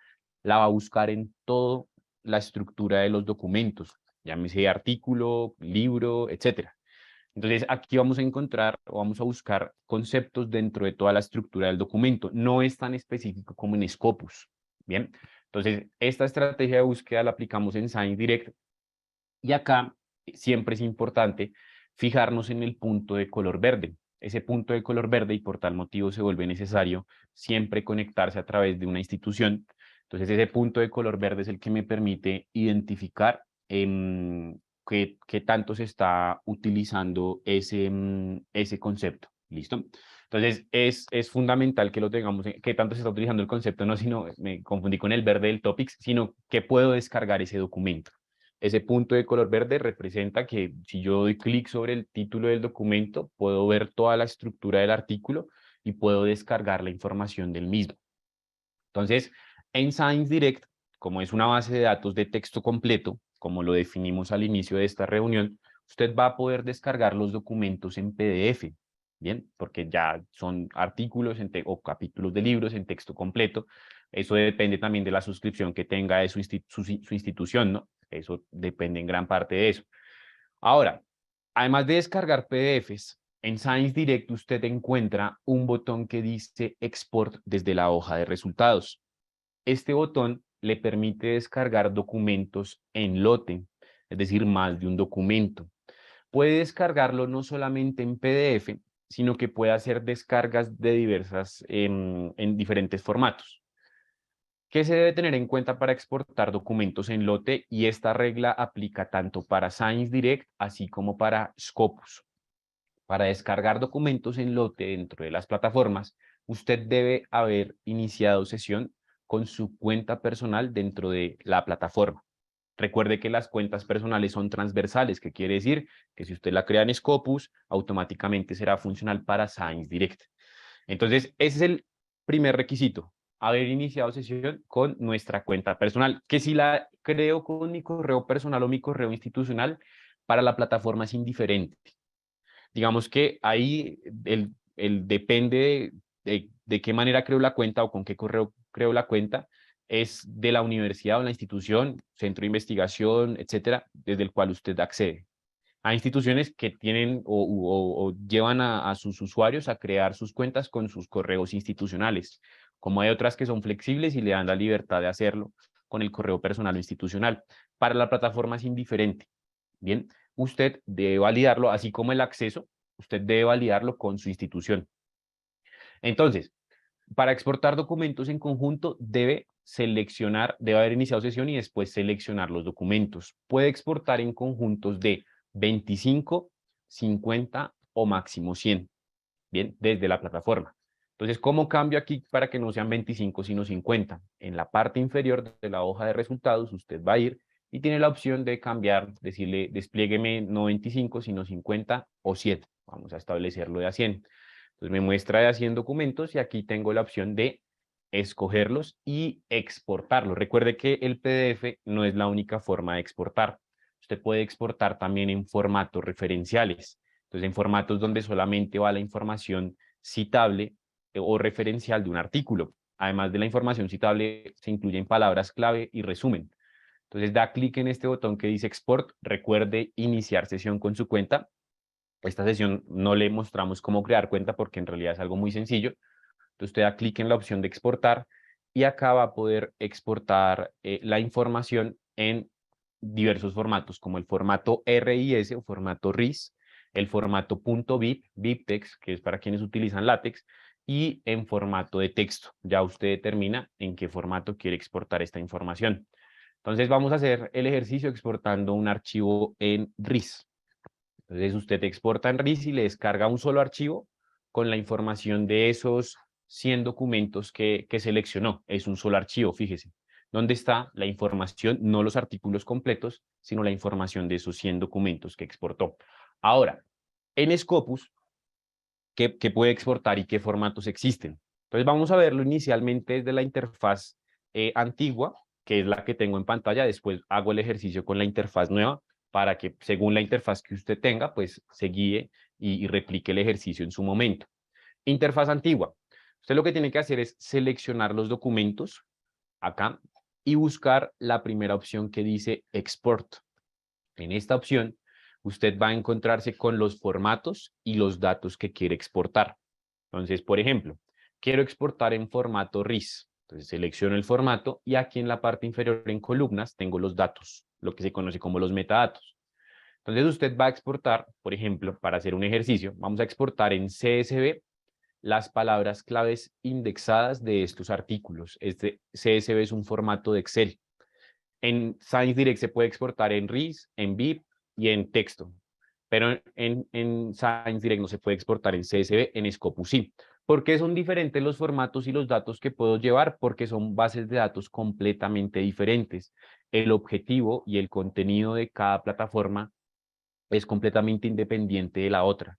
Speaker 1: la va a buscar en toda la estructura de los documentos, llámese artículo, libro, etcétera. Entonces, aquí vamos a encontrar o vamos a buscar conceptos dentro de toda la estructura del documento. No es tan específico como en Scopus. Bien, entonces, esta estrategia de búsqueda la aplicamos en Science Direct y acá siempre es importante fijarnos en el punto de color verde. Ese punto de color verde y por tal motivo se vuelve necesario siempre conectarse a través de una institución. Entonces, ese punto de color verde es el que me permite identificar qué tanto se está utilizando ese concepto. ¿Listo? Entonces, es fundamental que lo tengamos, que tanto se está utilizando el concepto, no sino, me confundí con el verde del topics, sino que puedo descargar ese documento. Ese punto de color verde representa que si yo doy clic sobre el título del documento, puedo ver toda la estructura del artículo y puedo descargar la información del mismo. Entonces, en Science Direct, como es una base de datos de texto completo, como lo definimos al inicio de esta reunión, usted va a poder descargar los documentos en PDF, ¿bien? Porque ya son artículos o capítulos de libros en texto completo. Eso depende también de la suscripción que tenga de su institución, ¿no? Eso depende en gran parte de eso. Ahora, además de descargar PDFs, en Science Direct usted encuentra un botón que dice Export desde la hoja de resultados. Este botón le permite descargar documentos en lote, es decir, más de un documento. Puede descargarlo no solamente en PDF, sino que puede hacer descargas de diversas, en diferentes formatos. ¿Qué se debe tener en cuenta para exportar documentos en lote? Y esta regla aplica tanto para Science Direct así como para Scopus. Para descargar documentos en lote dentro de las plataformas, usted debe haber iniciado sesión con su cuenta personal dentro de la plataforma. Recuerde que las cuentas personales son transversales, que quiere decir que si usted la crea en Scopus, automáticamente será funcional para Science Direct. Entonces, ese es el primer requisito, haber iniciado sesión con nuestra cuenta personal, que si la creo con mi correo personal o mi correo institucional, para la plataforma es indiferente. Digamos que ahí depende de qué manera creo la cuenta o con qué correo creo la cuenta, es de la universidad o la institución, centro de investigación, etcétera, desde el cual usted accede. Hay instituciones que tienen o llevan a sus usuarios a crear sus cuentas con sus correos institucionales, como hay otras que son flexibles y le dan la libertad de hacerlo con el correo personal o institucional. Para la plataforma es indiferente. Bien, usted debe validarlo, así como el acceso, usted debe validarlo con su institución. Entonces, para exportar documentos en conjunto, debe haber iniciado sesión y después seleccionar los documentos. Puede exportar en conjuntos de 25, 50 o máximo 100, bien, desde la plataforma. Entonces, ¿cómo cambio aquí para que no sean 25 sino 50? En la parte inferior de la hoja de resultados, usted va a ir y tiene la opción de cambiar, decirle, despliegueme no 25 sino 50 o 100. Vamos a establecerlo de a 100. Entonces me muestra de a 100 documentos y aquí tengo la opción de escogerlos y exportarlos. Recuerde que el PDF no es la única forma de exportar. Usted puede exportar también en formatos referenciales. Entonces, en formatos donde solamente va la información citable o referencial de un artículo. Además de la información citable, se incluyen palabras clave y resumen. Entonces, da clic en este botón que dice Export. Recuerde iniciar sesión con su cuenta. Esta sesión no le mostramos cómo crear cuenta porque en realidad es algo muy sencillo. Entonces, usted da clic en la opción de exportar y acá va a poder exportar la información en diversos formatos, como el formato RIS o formato RIS, el formato .bib, BibTeX, que es para quienes utilizan LaTeX, y en formato de texto. Ya usted determina en qué formato quiere exportar esta información. Entonces vamos a hacer el ejercicio exportando un archivo en RIS. Entonces usted exporta en RIS y le descarga un solo archivo con la información de esos 100 documentos que seleccionó. Es un solo archivo, fíjese. ¿Dónde está la información? No los artículos completos, sino la información de esos 100 documentos que exportó. Ahora, en Scopus, ¿qué puede exportar y qué formatos existen? Entonces vamos a verlo inicialmente desde la interfaz antigua, que es la que tengo en pantalla. Después hago el ejercicio con la interfaz nueva para que según la interfaz que usted tenga, pues se guíe y replique el ejercicio en su momento. Interfaz antigua. Usted lo que tiene que hacer es seleccionar los documentos acá y buscar la primera opción que dice Export. En esta opción, usted va a encontrarse con los formatos y los datos que quiere exportar. Entonces, por ejemplo, quiero exportar en formato RIS. Entonces selecciono el formato y aquí en la parte inferior en columnas tengo los datos, lo que se conoce como los metadatos. Entonces usted va a exportar, por ejemplo, para hacer un ejercicio, vamos a exportar en CSV las palabras claves indexadas de estos artículos. Este CSV es un formato de Excel. En ScienceDirect se puede exportar en RIS, en BIP y en texto, pero en ScienceDirect no se puede exportar en CSV, en Scopus sí. ¿Por qué son diferentes los formatos y los datos que puedo llevar? Porque son bases de datos completamente diferentes. El objetivo y el contenido de cada plataforma es completamente independiente de la otra.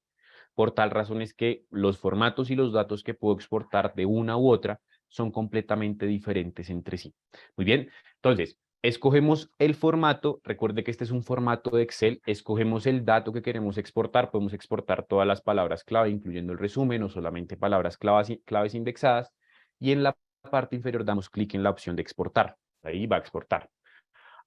Speaker 1: Por tal razón es que los formatos y los datos que puedo exportar de una u otra son completamente diferentes entre sí. Muy bien, entonces, escogemos el formato. Recuerde que este es un formato de Excel. Escogemos el dato que queremos exportar. Podemos exportar todas las palabras clave, incluyendo el resumen, o solamente palabras claves indexadas. Y en la parte inferior damos clic en la opción de exportar. Ahí va a exportar.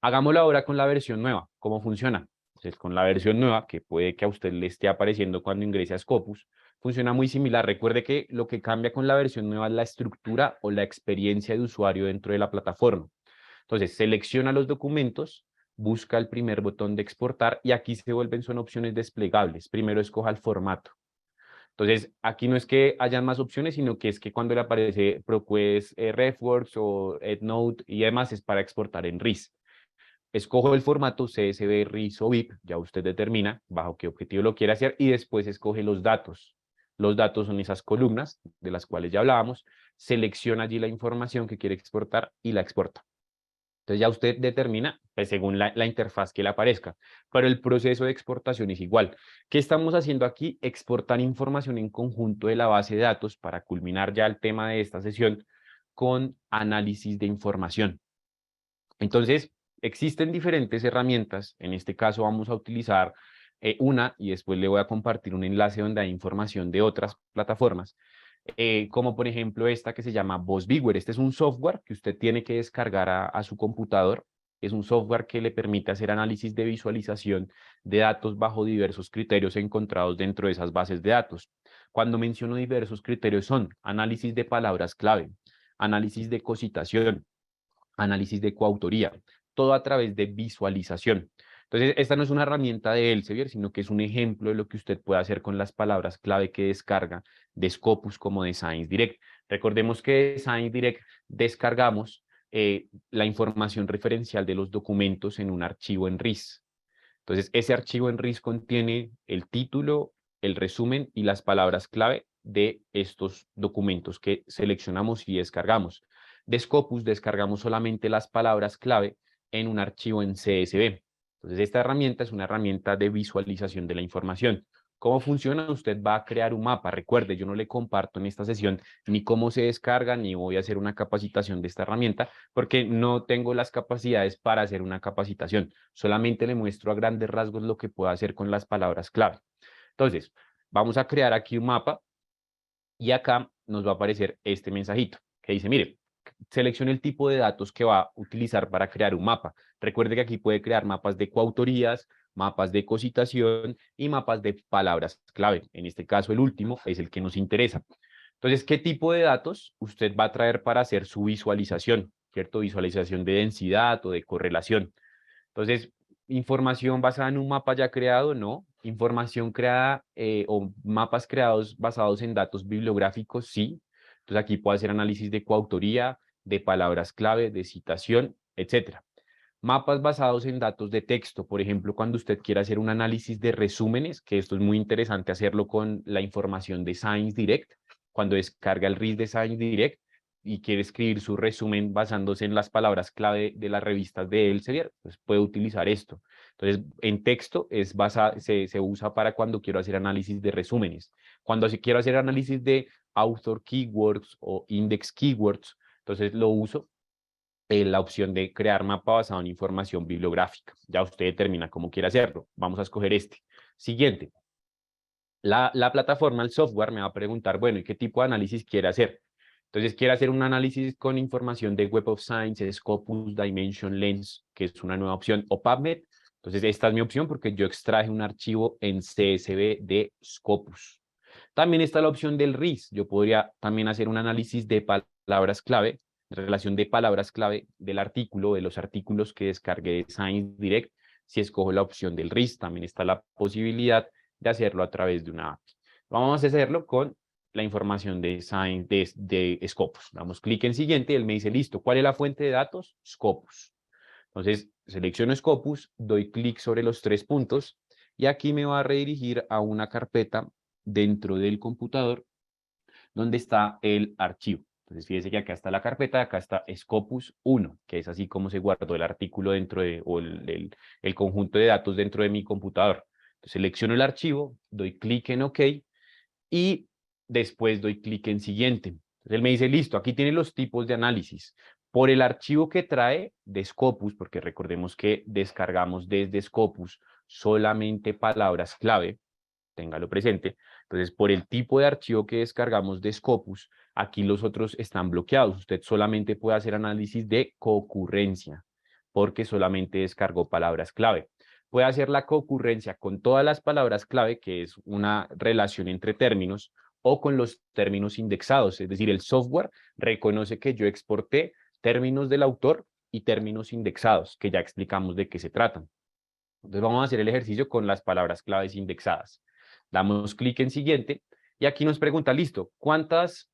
Speaker 1: Hagámoslo ahora con la versión nueva. ¿Cómo funciona? Entonces, con la versión nueva, que puede que a usted le esté apareciendo cuando ingrese a Scopus, funciona muy similar. Recuerde que lo que cambia con la versión nueva es la estructura o la experiencia de usuario dentro de la plataforma. Entonces, selecciona los documentos, busca el primer botón de exportar y aquí se vuelven, son opciones desplegables. Primero escoja el formato. Entonces, aquí no es que hayan más opciones, sino que es que cuando le aparece ProQuest, RefWorks o EndNote y demás es para exportar en RIS. Escojo el formato CSV, RIS o BIP, ya usted determina bajo qué objetivo lo quiere hacer y después escoge los datos. Los datos son esas columnas de las cuales ya hablábamos, selecciona allí la información que quiere exportar y la exporta. Entonces ya usted determina, pues, según la interfaz que le aparezca, pero el proceso de exportación es igual. ¿Qué estamos haciendo aquí? Exportar información en conjunto de la base de datos para culminar ya el tema de esta sesión con análisis de información. Entonces, existen diferentes herramientas. En este caso vamos a utilizar una y después le voy a compartir un enlace donde hay información de otras plataformas, como por ejemplo esta que se llama VozBigware. Este es un software que usted tiene que descargar a su computador. es un software que le permite hacer análisis de visualización de datos bajo diversos criterios encontrados dentro de esas bases de datos. Cuando menciono diversos criterios son análisis de palabras clave, análisis de cositación, análisis de coautoría, todo a través de visualización. Entonces, esta no es una herramienta de Elsevier, sino que es un ejemplo de lo que usted puede hacer con las palabras clave que descarga de Scopus como de Science Direct. Recordemos que de Science Direct descargamos la información referencial de los documentos en un archivo en RIS. Entonces, ese archivo en RIS contiene el título, el resumen y las palabras clave de estos documentos que seleccionamos y descargamos. De Scopus descargamos solamente las palabras clave en un archivo en CSV. Entonces, esta herramienta es una herramienta de visualización de la información. ¿Cómo funciona? Usted va a crear un mapa. Recuerde, yo no le comparto en esta sesión ni cómo se descarga, ni voy a hacer una capacitación de esta herramienta, porque no tengo las capacidades para hacer una capacitación. Solamente le muestro a grandes rasgos lo que puedo hacer con las palabras clave. Entonces, vamos a crear aquí un mapa y acá nos va a aparecer este mensajito que dice, mire, seleccione el tipo de datos que va a utilizar para crear un mapa. Recuerde que aquí puede crear mapas de coautorías, mapas de cositación y mapas de palabras clave. En este caso, el último es el que nos interesa. Entonces, ¿qué tipo de datos usted va a traer para hacer su visualización? ¿Cierto? Visualización de densidad o de correlación. Entonces, información basada en un mapa ya creado, no. Información creada o mapas creados basados en datos bibliográficos, sí. Entonces, aquí puedo hacer análisis de coautoría, de palabras clave, de citación, etcétera. Mapas basados en datos de texto, por ejemplo, cuando usted quiera hacer un análisis de resúmenes, que esto es muy interesante hacerlo con la información de Science Direct, cuando descarga el RIS de Science Direct y quiere escribir su resumen basándose en las palabras clave de las revistas de Elsevier, pues puede utilizar esto. Entonces, en texto se usa para cuando quiero hacer análisis de resúmenes. Cuando quiero hacer análisis de author keywords o index keywords, entonces lo uso la opción de crear mapa basado en información bibliográfica. Ya usted determina cómo quiere hacerlo. Vamos a escoger este. Siguiente. La plataforma, el software, me va a preguntar, bueno, ¿y qué tipo de análisis quiere hacer? Entonces, quiere hacer un análisis con información de Web of Science, Scopus, Dimension, Lens, que es una nueva opción, o PubMed. Entonces, esta es mi opción porque yo extraje un archivo en CSV de Scopus. También está la opción del RIS. Yo podría también hacer un análisis de palabras clave, relación de palabras clave del artículo, de los artículos que descargué de Science Direct. Si escojo la opción del RIS, también está la posibilidad de hacerlo a través de una API. Vamos a hacerlo con la información de Science de Scopus. Damos clic en siguiente y él me dice, listo, ¿cuál es la fuente de datos? Scopus. Entonces, selecciono Scopus, doy clic sobre los tres puntos y aquí me va a redirigir a una carpeta dentro del computador donde está el archivo. Entonces, fíjese que acá está la carpeta, acá está Scopus 1, que es así como se guardó el artículo dentro de, o el conjunto de datos dentro de mi computador. Entonces, selecciono el archivo, doy clic en OK y después doy clic en siguiente. Entonces, él me dice, listo, aquí tiene los tipos de análisis. Por el archivo que trae de Scopus, porque recordemos que descargamos desde Scopus solamente palabras clave, téngalo presente. Entonces, por el tipo de archivo que descargamos de Scopus, aquí los otros están bloqueados. Usted solamente puede hacer análisis de concurrencia, porque solamente descargó palabras clave. Puede hacer la concurrencia con todas las palabras clave, que es una relación entre términos, o con los términos indexados. Es decir, el software reconoce que yo exporté términos del autor y términos indexados, que ya explicamos de qué se tratan. Entonces vamos a hacer el ejercicio con las palabras claves indexadas. Damos clic en siguiente y aquí nos pregunta, listo, ¿cuántas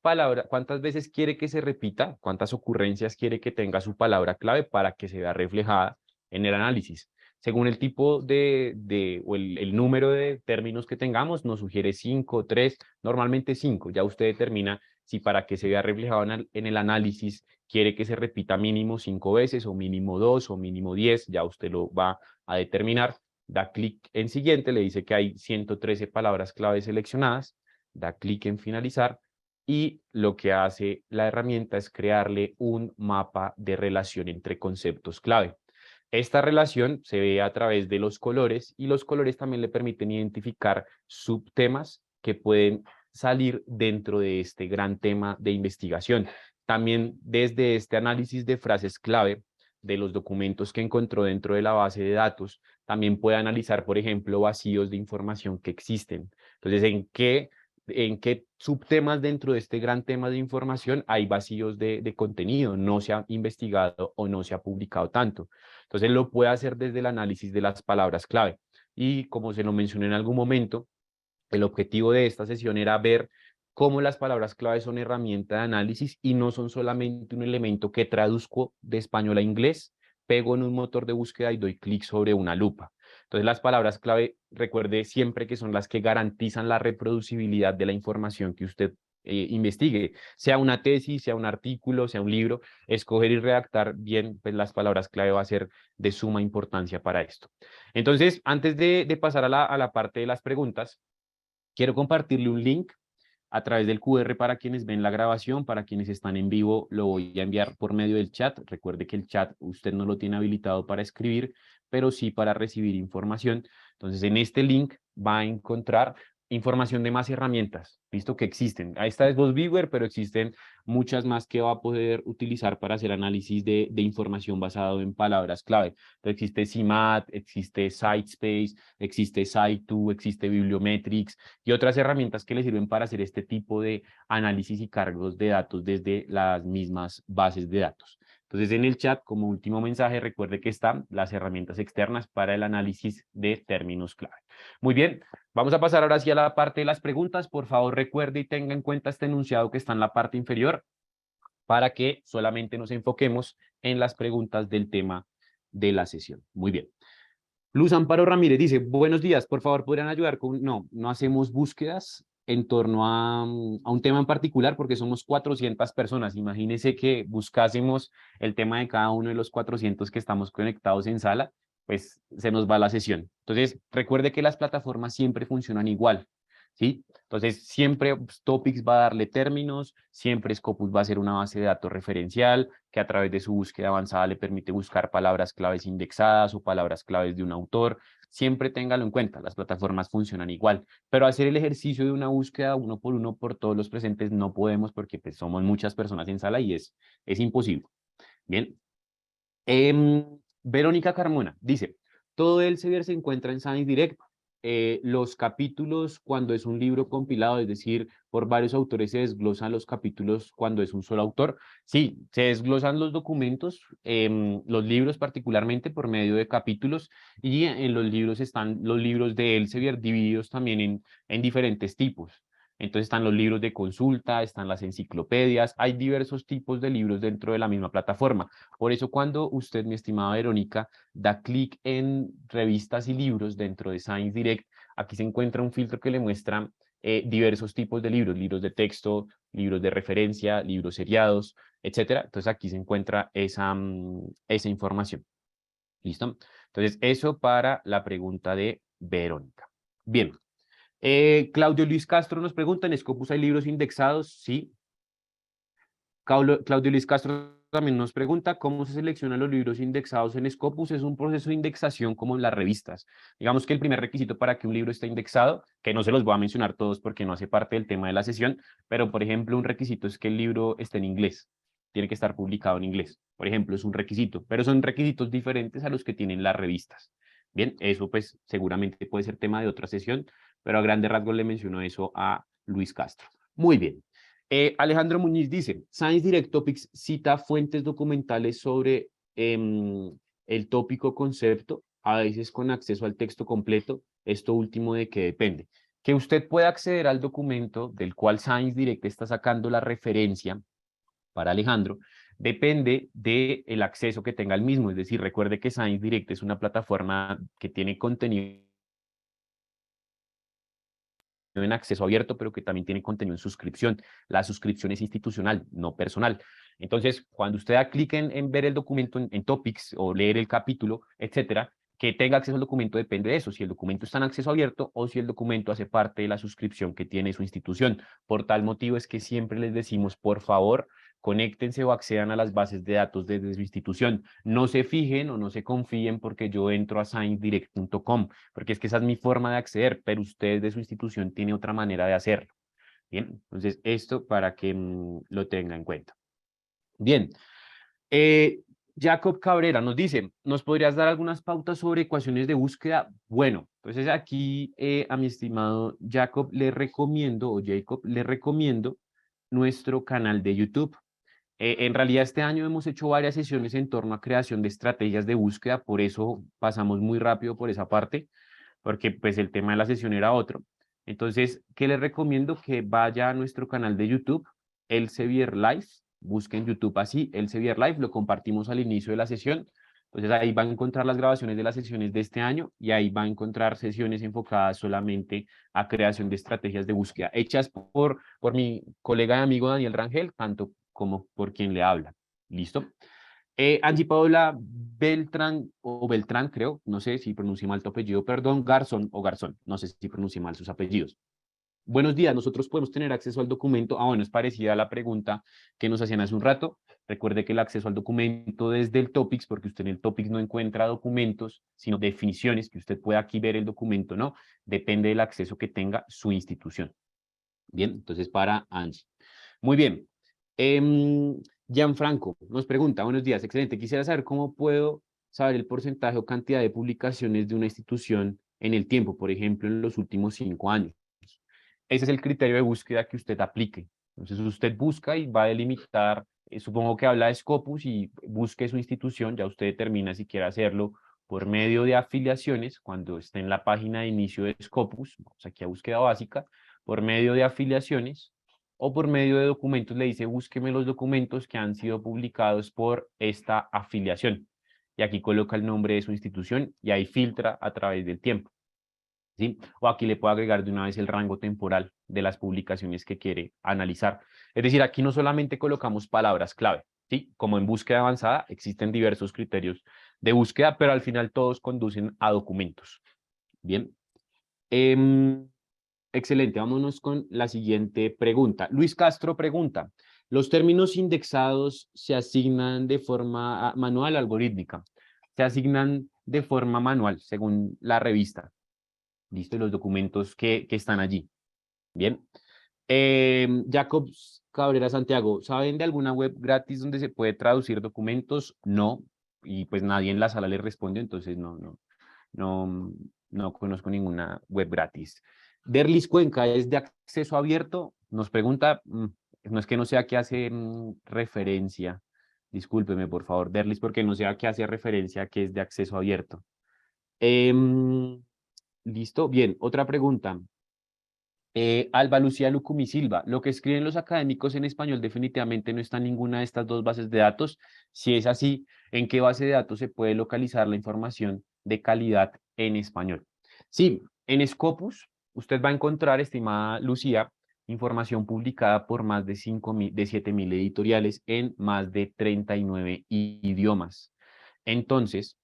Speaker 1: veces quiere que se repita? ¿Cuántas ocurrencias quiere que tenga su palabra clave para que se vea reflejada en el análisis? Según el tipo o el número de términos que tengamos, nos sugiere 5, 3, normalmente 5. Ya usted determina si para que se vea reflejado en el análisis quiere que se repita mínimo 5 veces o mínimo 2 o mínimo 10, ya usted lo va a determinar. Da clic en siguiente, le dice que hay 113 palabras clave seleccionadas, da clic en finalizar y lo que hace la herramienta es crearle un mapa de relación entre conceptos clave. Esta relación se ve a través de los colores y los colores también le permiten identificar subtemas que pueden salir dentro de este gran tema de investigación. También desde este análisis de frases clave de los documentos que encontró dentro de la base de datos, también puede analizar, por ejemplo, vacíos de información que existen. Entonces, ¿en qué subtemas dentro de este gran tema de información hay vacíos de contenido? No se ha investigado o no se ha publicado tanto. Entonces, lo puede hacer desde el análisis de las palabras clave. Y como se lo mencioné en algún momento, el objetivo de esta sesión era ver cómo las palabras clave son herramienta de análisis y no son solamente un elemento que traduzco de español a inglés, pego en un motor de búsqueda y doy clic sobre una lupa. Entonces, las palabras clave, recuerde siempre que son las que garantizan la reproducibilidad de la información que usted investigue, sea una tesis, sea un artículo, sea un libro. Escoger y redactar bien pues, las palabras clave va a ser de suma importancia para esto. Entonces, antes de pasar a la parte de las preguntas, quiero compartirle un link a través del QR para quienes ven la grabación, para quienes están en vivo, lo voy a enviar por medio del chat. Recuerde que el chat usted no lo tiene habilitado para escribir, pero sí para recibir información. Entonces, en este link va a encontrar información de más herramientas, visto que existen. Esta es VozViewer, pero existen muchas más que va a poder utilizar para hacer análisis de información basado en palabras clave. Entonces, existe CIMAT, existe SiteSpace, existe Site2, existe Bibliometrics y otras herramientas que le sirven para hacer este tipo de análisis y cargos de datos desde las mismas bases de datos. Entonces, en el chat, como último mensaje, recuerde que están las herramientas externas para el análisis de términos clave. Muy bien, vamos a pasar ahora sí a la parte de las preguntas. Por favor, recuerde y tenga en cuenta este enunciado que está en la parte inferior para que solamente nos enfoquemos en las preguntas del tema de la sesión. Muy bien. Luz Amparo Ramírez dice, buenos días, por favor, ¿podrían ayudar con...? No, no hacemos búsquedas en torno a un tema en particular porque somos 400 personas. Imagínense que buscásemos el tema de cada uno de los 400 que estamos conectados en sala, pues se nos va la sesión. Entonces, recuerde que las plataformas siempre funcionan igual, ¿sí? Entonces, siempre Topics va a darle términos, siempre Scopus va a ser una base de datos referencial, que a través de su búsqueda avanzada le permite buscar palabras claves indexadas o palabras claves de un autor. Siempre téngalo en cuenta, las plataformas funcionan igual, pero hacer el ejercicio de una búsqueda uno por uno por todos los presentes no podemos porque pues, somos muchas personas en sala y es imposible. Bien. Verónica Carmona dice, todo Elsevier se encuentra en Science Direct. Los capítulos cuando es un libro compilado, es decir, por varios autores se desglosan los capítulos cuando es un solo autor. Sí, se desglosan los documentos, los libros particularmente por medio de capítulos y en los libros están los libros de Elsevier divididos también en diferentes tipos. Entonces están los libros de consulta, están las enciclopedias, hay diversos tipos de libros dentro de la misma plataforma. Por eso cuando usted, mi estimada Verónica, da clic en revistas y libros dentro de Science Direct, aquí se encuentra un filtro que le muestra diversos tipos de libros, libros de texto, libros de referencia, libros seriados, etcétera. Entonces aquí se encuentra esa información. ¿Listo? Entonces eso para la pregunta de Verónica. Bien. Claudio Luis Castro nos pregunta, ¿en Scopus hay libros indexados? Sí. Claudio Luis Castro también nos pregunta cómo se seleccionan los libros indexados en Scopus. Es un proceso de indexación como en las revistas. Digamos que el primer requisito para que un libro esté indexado, que no se los voy a mencionar todos porque no hace parte del tema de la sesión, pero por ejemplo un requisito es que el libro esté en inglés. Tiene que estar publicado en inglés. Por ejemplo, es un requisito, pero son requisitos diferentes a los que tienen las revistas. Bien, eso pues seguramente puede ser tema de otra sesión, pero a grandes rasgos le menciono eso a Luis Castro. Muy bien. Alejandro Muñiz dice, Science Direct Topics cita fuentes documentales sobre el tópico concepto, a veces con acceso al texto completo. Esto último de qué depende. Que usted pueda acceder al documento del cual Science Direct está sacando la referencia para Alejandro, depende del acceso que tenga el mismo. Es decir, recuerde que Science Direct es una plataforma que tiene contenido en acceso abierto, pero que también tiene contenido en suscripción. La suscripción es institucional, no personal. Entonces, cuando usted da clic en ver el documento en Topics o leer el capítulo, etcétera, que tenga acceso al documento depende de eso, si el documento está en acceso abierto o si el documento hace parte de la suscripción que tiene su institución. Por tal motivo es que siempre les decimos, por favor, conéctense o accedan a las bases de datos desde su institución. No se fijen o no se confíen porque yo entro a sciencedirect.com, porque es que esa es mi forma de acceder, pero usted de su institución tiene otra manera de hacerlo. Bien, entonces esto para que lo tenga en cuenta. Bien, Jacob Cabrera nos dice, ¿nos podrías dar algunas pautas sobre ecuaciones de búsqueda? Bueno, entonces aquí a mi estimado Jacob le recomiendo nuestro canal de YouTube. En realidad este año hemos hecho varias sesiones en torno a creación de estrategias de búsqueda, por eso pasamos muy rápido por esa parte, porque pues el tema de la sesión era otro. Entonces, ¿qué les recomiendo? Que vaya a nuestro canal de YouTube, Elsevier Live, busquen YouTube así, Elsevier Live, lo compartimos al inicio de la sesión. Entonces ahí va a encontrar las grabaciones de las sesiones de este año y ahí va a encontrar sesiones enfocadas solamente a creación de estrategias de búsqueda, hechas por mi colega y amigo Daniel Rangel, tanto como por quien le habla. ¿Listo? Angie Paola Beltrán, creo, no sé si pronuncié mal tu apellido, perdón, Garzón, no sé si pronuncié mal sus apellidos. Buenos días, nosotros podemos tener acceso al documento. Ah, bueno, es parecida a la pregunta que nos hacían hace un rato. Recuerde que el acceso al documento desde el Topics, porque usted en el Topics no encuentra documentos, sino definiciones, que usted pueda aquí ver el documento, ¿no? Depende del acceso que tenga su institución. Bien, entonces para Angie. Muy bien. Gianfranco nos pregunta, buenos días, excelente. Quisiera saber cómo puedo saber el porcentaje o cantidad de publicaciones de una institución en el tiempo, por ejemplo, en los últimos 5 años. Ese es el criterio de búsqueda que usted aplique. Entonces usted busca y va a delimitar, supongo que habla de Scopus y busque su institución, ya usted determina si quiere hacerlo por medio de afiliaciones, cuando esté en la página de inicio de Scopus, vamos aquí a búsqueda básica, por medio de afiliaciones o por medio de documentos, le dice búsqueme los documentos que han sido publicados por esta afiliación. Y aquí coloca el nombre de su institución y ahí filtra a través del tiempo. ¿Sí? O aquí le puedo agregar de una vez el rango temporal de las publicaciones que quiere analizar. Es decir, aquí no solamente colocamos palabras clave, ¿sí? Como en búsqueda avanzada existen diversos criterios de búsqueda, pero al final todos conducen a documentos. Bien. Excelente, vámonos con la siguiente pregunta. Luis Castro pregunta, ¿los términos indexados se asignan de forma manual o algorítmica? Se asignan de forma manual, según la revista. ¿Listo? Y los documentos que están allí. Bien. Jacobs Cabrera Santiago, ¿saben de alguna web gratis donde se puede traducir documentos? No. Y pues nadie en la sala le responde, entonces no, no conozco ninguna web gratis. Derlis Cuenca, ¿es de acceso abierto? Nos pregunta, no es que no sé a qué hace referencia. Discúlpeme, por favor, Derlis, porque no sé a qué hace referencia que es de acceso abierto. Listo, bien, otra pregunta. Alba Lucía Lucumi Silva, lo que escriben los académicos en español definitivamente no está en ninguna de estas dos bases de datos. Si es así, ¿en qué base de datos se puede localizar la información de calidad en español? Sí, en Scopus usted va a encontrar, estimada Lucía, información publicada por más de 7.000 editoriales en más de 39 idiomas. Entonces,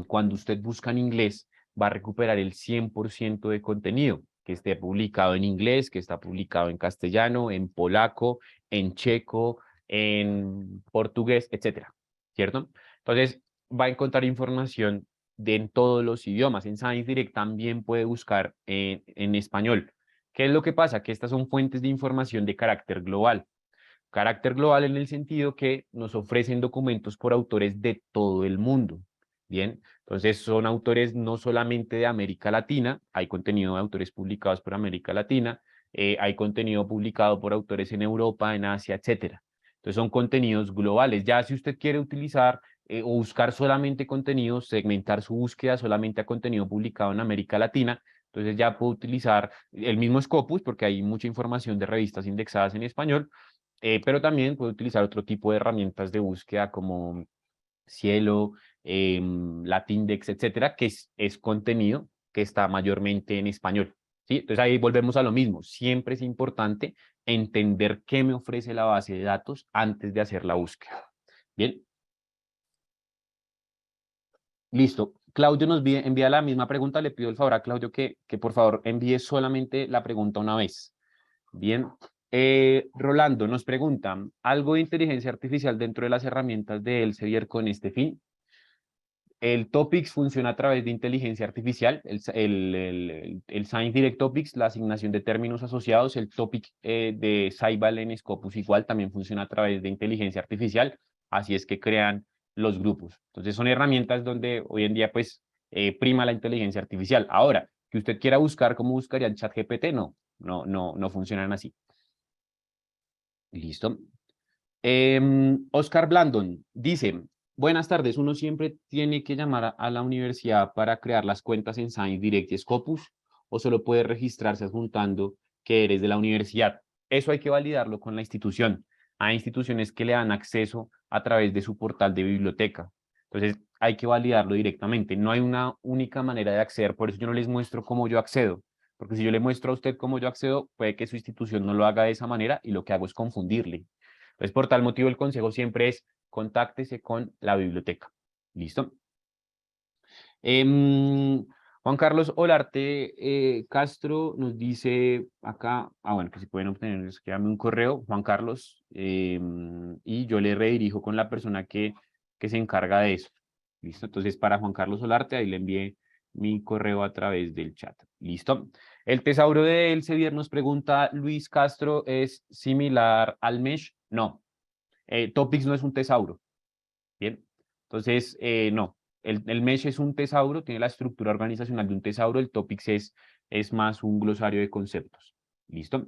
Speaker 1: cuando usted busca en inglés, va a recuperar el 100% de contenido que esté publicado en inglés, que está publicado en castellano, en polaco, en checo, en portugués, etcétera, ¿cierto? Entonces, va a encontrar información en todos los idiomas. En Science Direct también puede buscar en español. ¿Qué es lo que pasa? Que estas son fuentes de información de carácter global. Carácter global en el sentido que nos ofrecen documentos por autores de todo el mundo. Bien, entonces son autores no solamente de América Latina, hay contenido de autores publicados por América Latina, hay contenido publicado por autores en Europa, en Asia, etcétera. Entonces son contenidos globales. Ya si usted quiere utilizar o buscar solamente contenidos, segmentar su búsqueda solamente a contenido publicado en América Latina, entonces ya puede utilizar el mismo Scopus porque hay mucha información de revistas indexadas en español, pero también puede utilizar otro tipo de herramientas de búsqueda como Cielo, Latindex, etcétera, que es contenido que está mayormente en español. ¿Sí? Entonces ahí volvemos a lo mismo. Siempre es importante entender qué me ofrece la base de datos antes de hacer la búsqueda. Bien, listo. Claudio nos envía la misma pregunta. Le pido el favor a Claudio que por favor envíe solamente la pregunta una vez. Bien. Rolando nos pregunta, ¿algo de inteligencia artificial dentro de las herramientas de Elsevier con este fin? El Topics funciona a través de inteligencia artificial, el Science Direct Topics, la asignación de términos asociados, el topic de Saibal en Scopus igual también funciona a través de inteligencia artificial, así es que crean los grupos. Entonces son herramientas donde hoy en día pues prima la inteligencia artificial. Ahora, que usted quiera buscar cómo buscaría el chat GPT, no funcionan así. Listo. Oscar Blandon dice, buenas tardes, uno siempre tiene que llamar a la universidad para crear las cuentas en Science Direct y Scopus, o solo puede registrarse adjuntando que eres de la universidad. Eso hay que validarlo con la institución. Hay instituciones que le dan acceso a través de su portal de biblioteca. Entonces, hay que validarlo directamente. No hay una única manera de acceder, por eso yo no les muestro cómo yo accedo, porque si yo le muestro a usted cómo yo accedo, puede que su institución no lo haga de esa manera y lo que hago es confundirle. Entonces, por tal motivo, el consejo siempre es contáctese con la biblioteca. ¿Listo? Juan Carlos Olarte Castro nos dice acá, bueno, que si pueden obtener, escríbame un correo, Juan Carlos, y yo le redirijo con la persona que se encarga de eso. ¿Listo? Entonces, para Juan Carlos Olarte, ahí le envié mi correo a través del chat. ¿Listo? El tesauro de Elsevier nos pregunta, Luis Castro, ¿es similar al mesh? No. Topics no es un tesauro. Bien. Entonces, no. El mesh es un tesauro, tiene la estructura organizacional de un tesauro. El topics es más un glosario de conceptos. ¿Listo?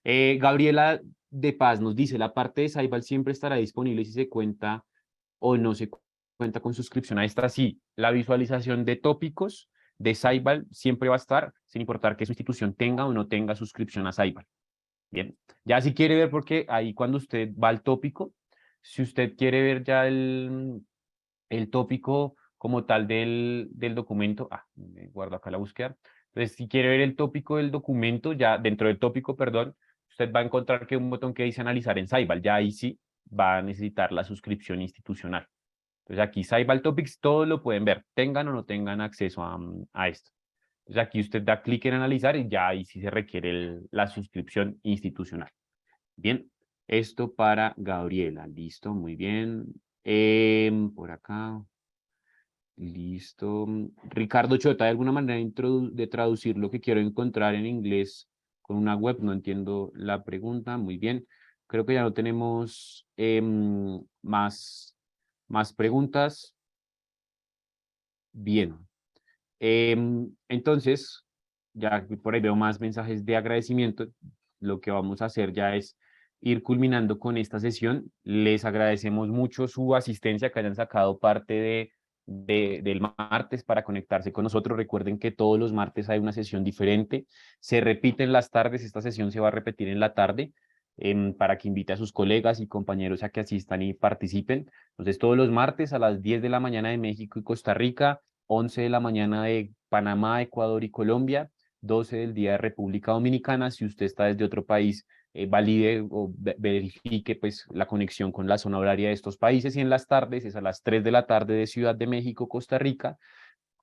Speaker 1: Gabriela de Paz nos dice, la parte de Saibal siempre estará disponible si se cuenta o no se cuenta con suscripción a esta. Sí, la visualización de tópicos de Saibal siempre va a estar, sin importar que su institución tenga o no tenga suscripción a Saibal. Bien, ya si quiere ver, porque ahí cuando usted va al tópico, si usted quiere ver ya el tópico como tal del documento, guardo acá la búsqueda. Entonces, si quiere ver el tópico del documento, ya dentro del tópico, perdón, usted va a encontrar que hay un botón que dice analizar en Saibal, ya ahí sí va a necesitar la suscripción institucional. Entonces aquí Saibal Topics, todo lo pueden ver, tengan o no tengan acceso a esto. Entonces aquí usted da clic en analizar y ya ahí sí se requiere la suscripción institucional. Bien, esto para Gabriela, listo, muy bien. Por acá, listo. Ricardo Chota, ¿hay alguna manera de traducir lo que quiero encontrar en inglés con una web? No entiendo la pregunta, muy bien. Creo que ya no tenemos más preguntas. Bien. Entonces, ya por ahí veo más mensajes de agradecimiento. Lo que vamos a hacer ya es ir culminando con esta sesión. Les agradecemos mucho su asistencia, que hayan sacado parte del martes para conectarse con nosotros. Recuerden que todos los martes hay una sesión diferente. Se repite en las tardes, esta sesión se va a repetir en la tarde. Para que invite a sus colegas y compañeros a que asistan y participen. Entonces, todos los martes a las 10 de la mañana de México y Costa Rica, 11 de la mañana de Panamá, Ecuador y Colombia, 12 del día de República Dominicana. Si usted está desde otro país, valide o verifique pues la conexión con la zona horaria de estos países. Y en las tardes es a las 3 de la tarde de Ciudad de México, Costa Rica,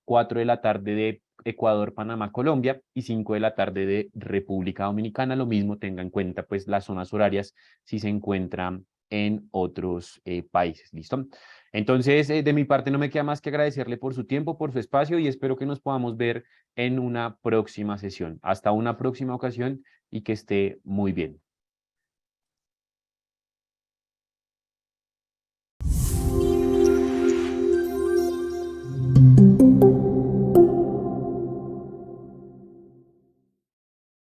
Speaker 1: 4 de la tarde de Ecuador, Panamá, Colombia y 5 de la tarde de República Dominicana. Lo mismo, tenga en cuenta pues las zonas horarias si se encuentran en otros países. ¿Listo? Entonces, de mi parte no me queda más que agradecerle por su tiempo, por su espacio y espero que nos podamos ver en una próxima sesión. Hasta una próxima ocasión y que esté muy bien.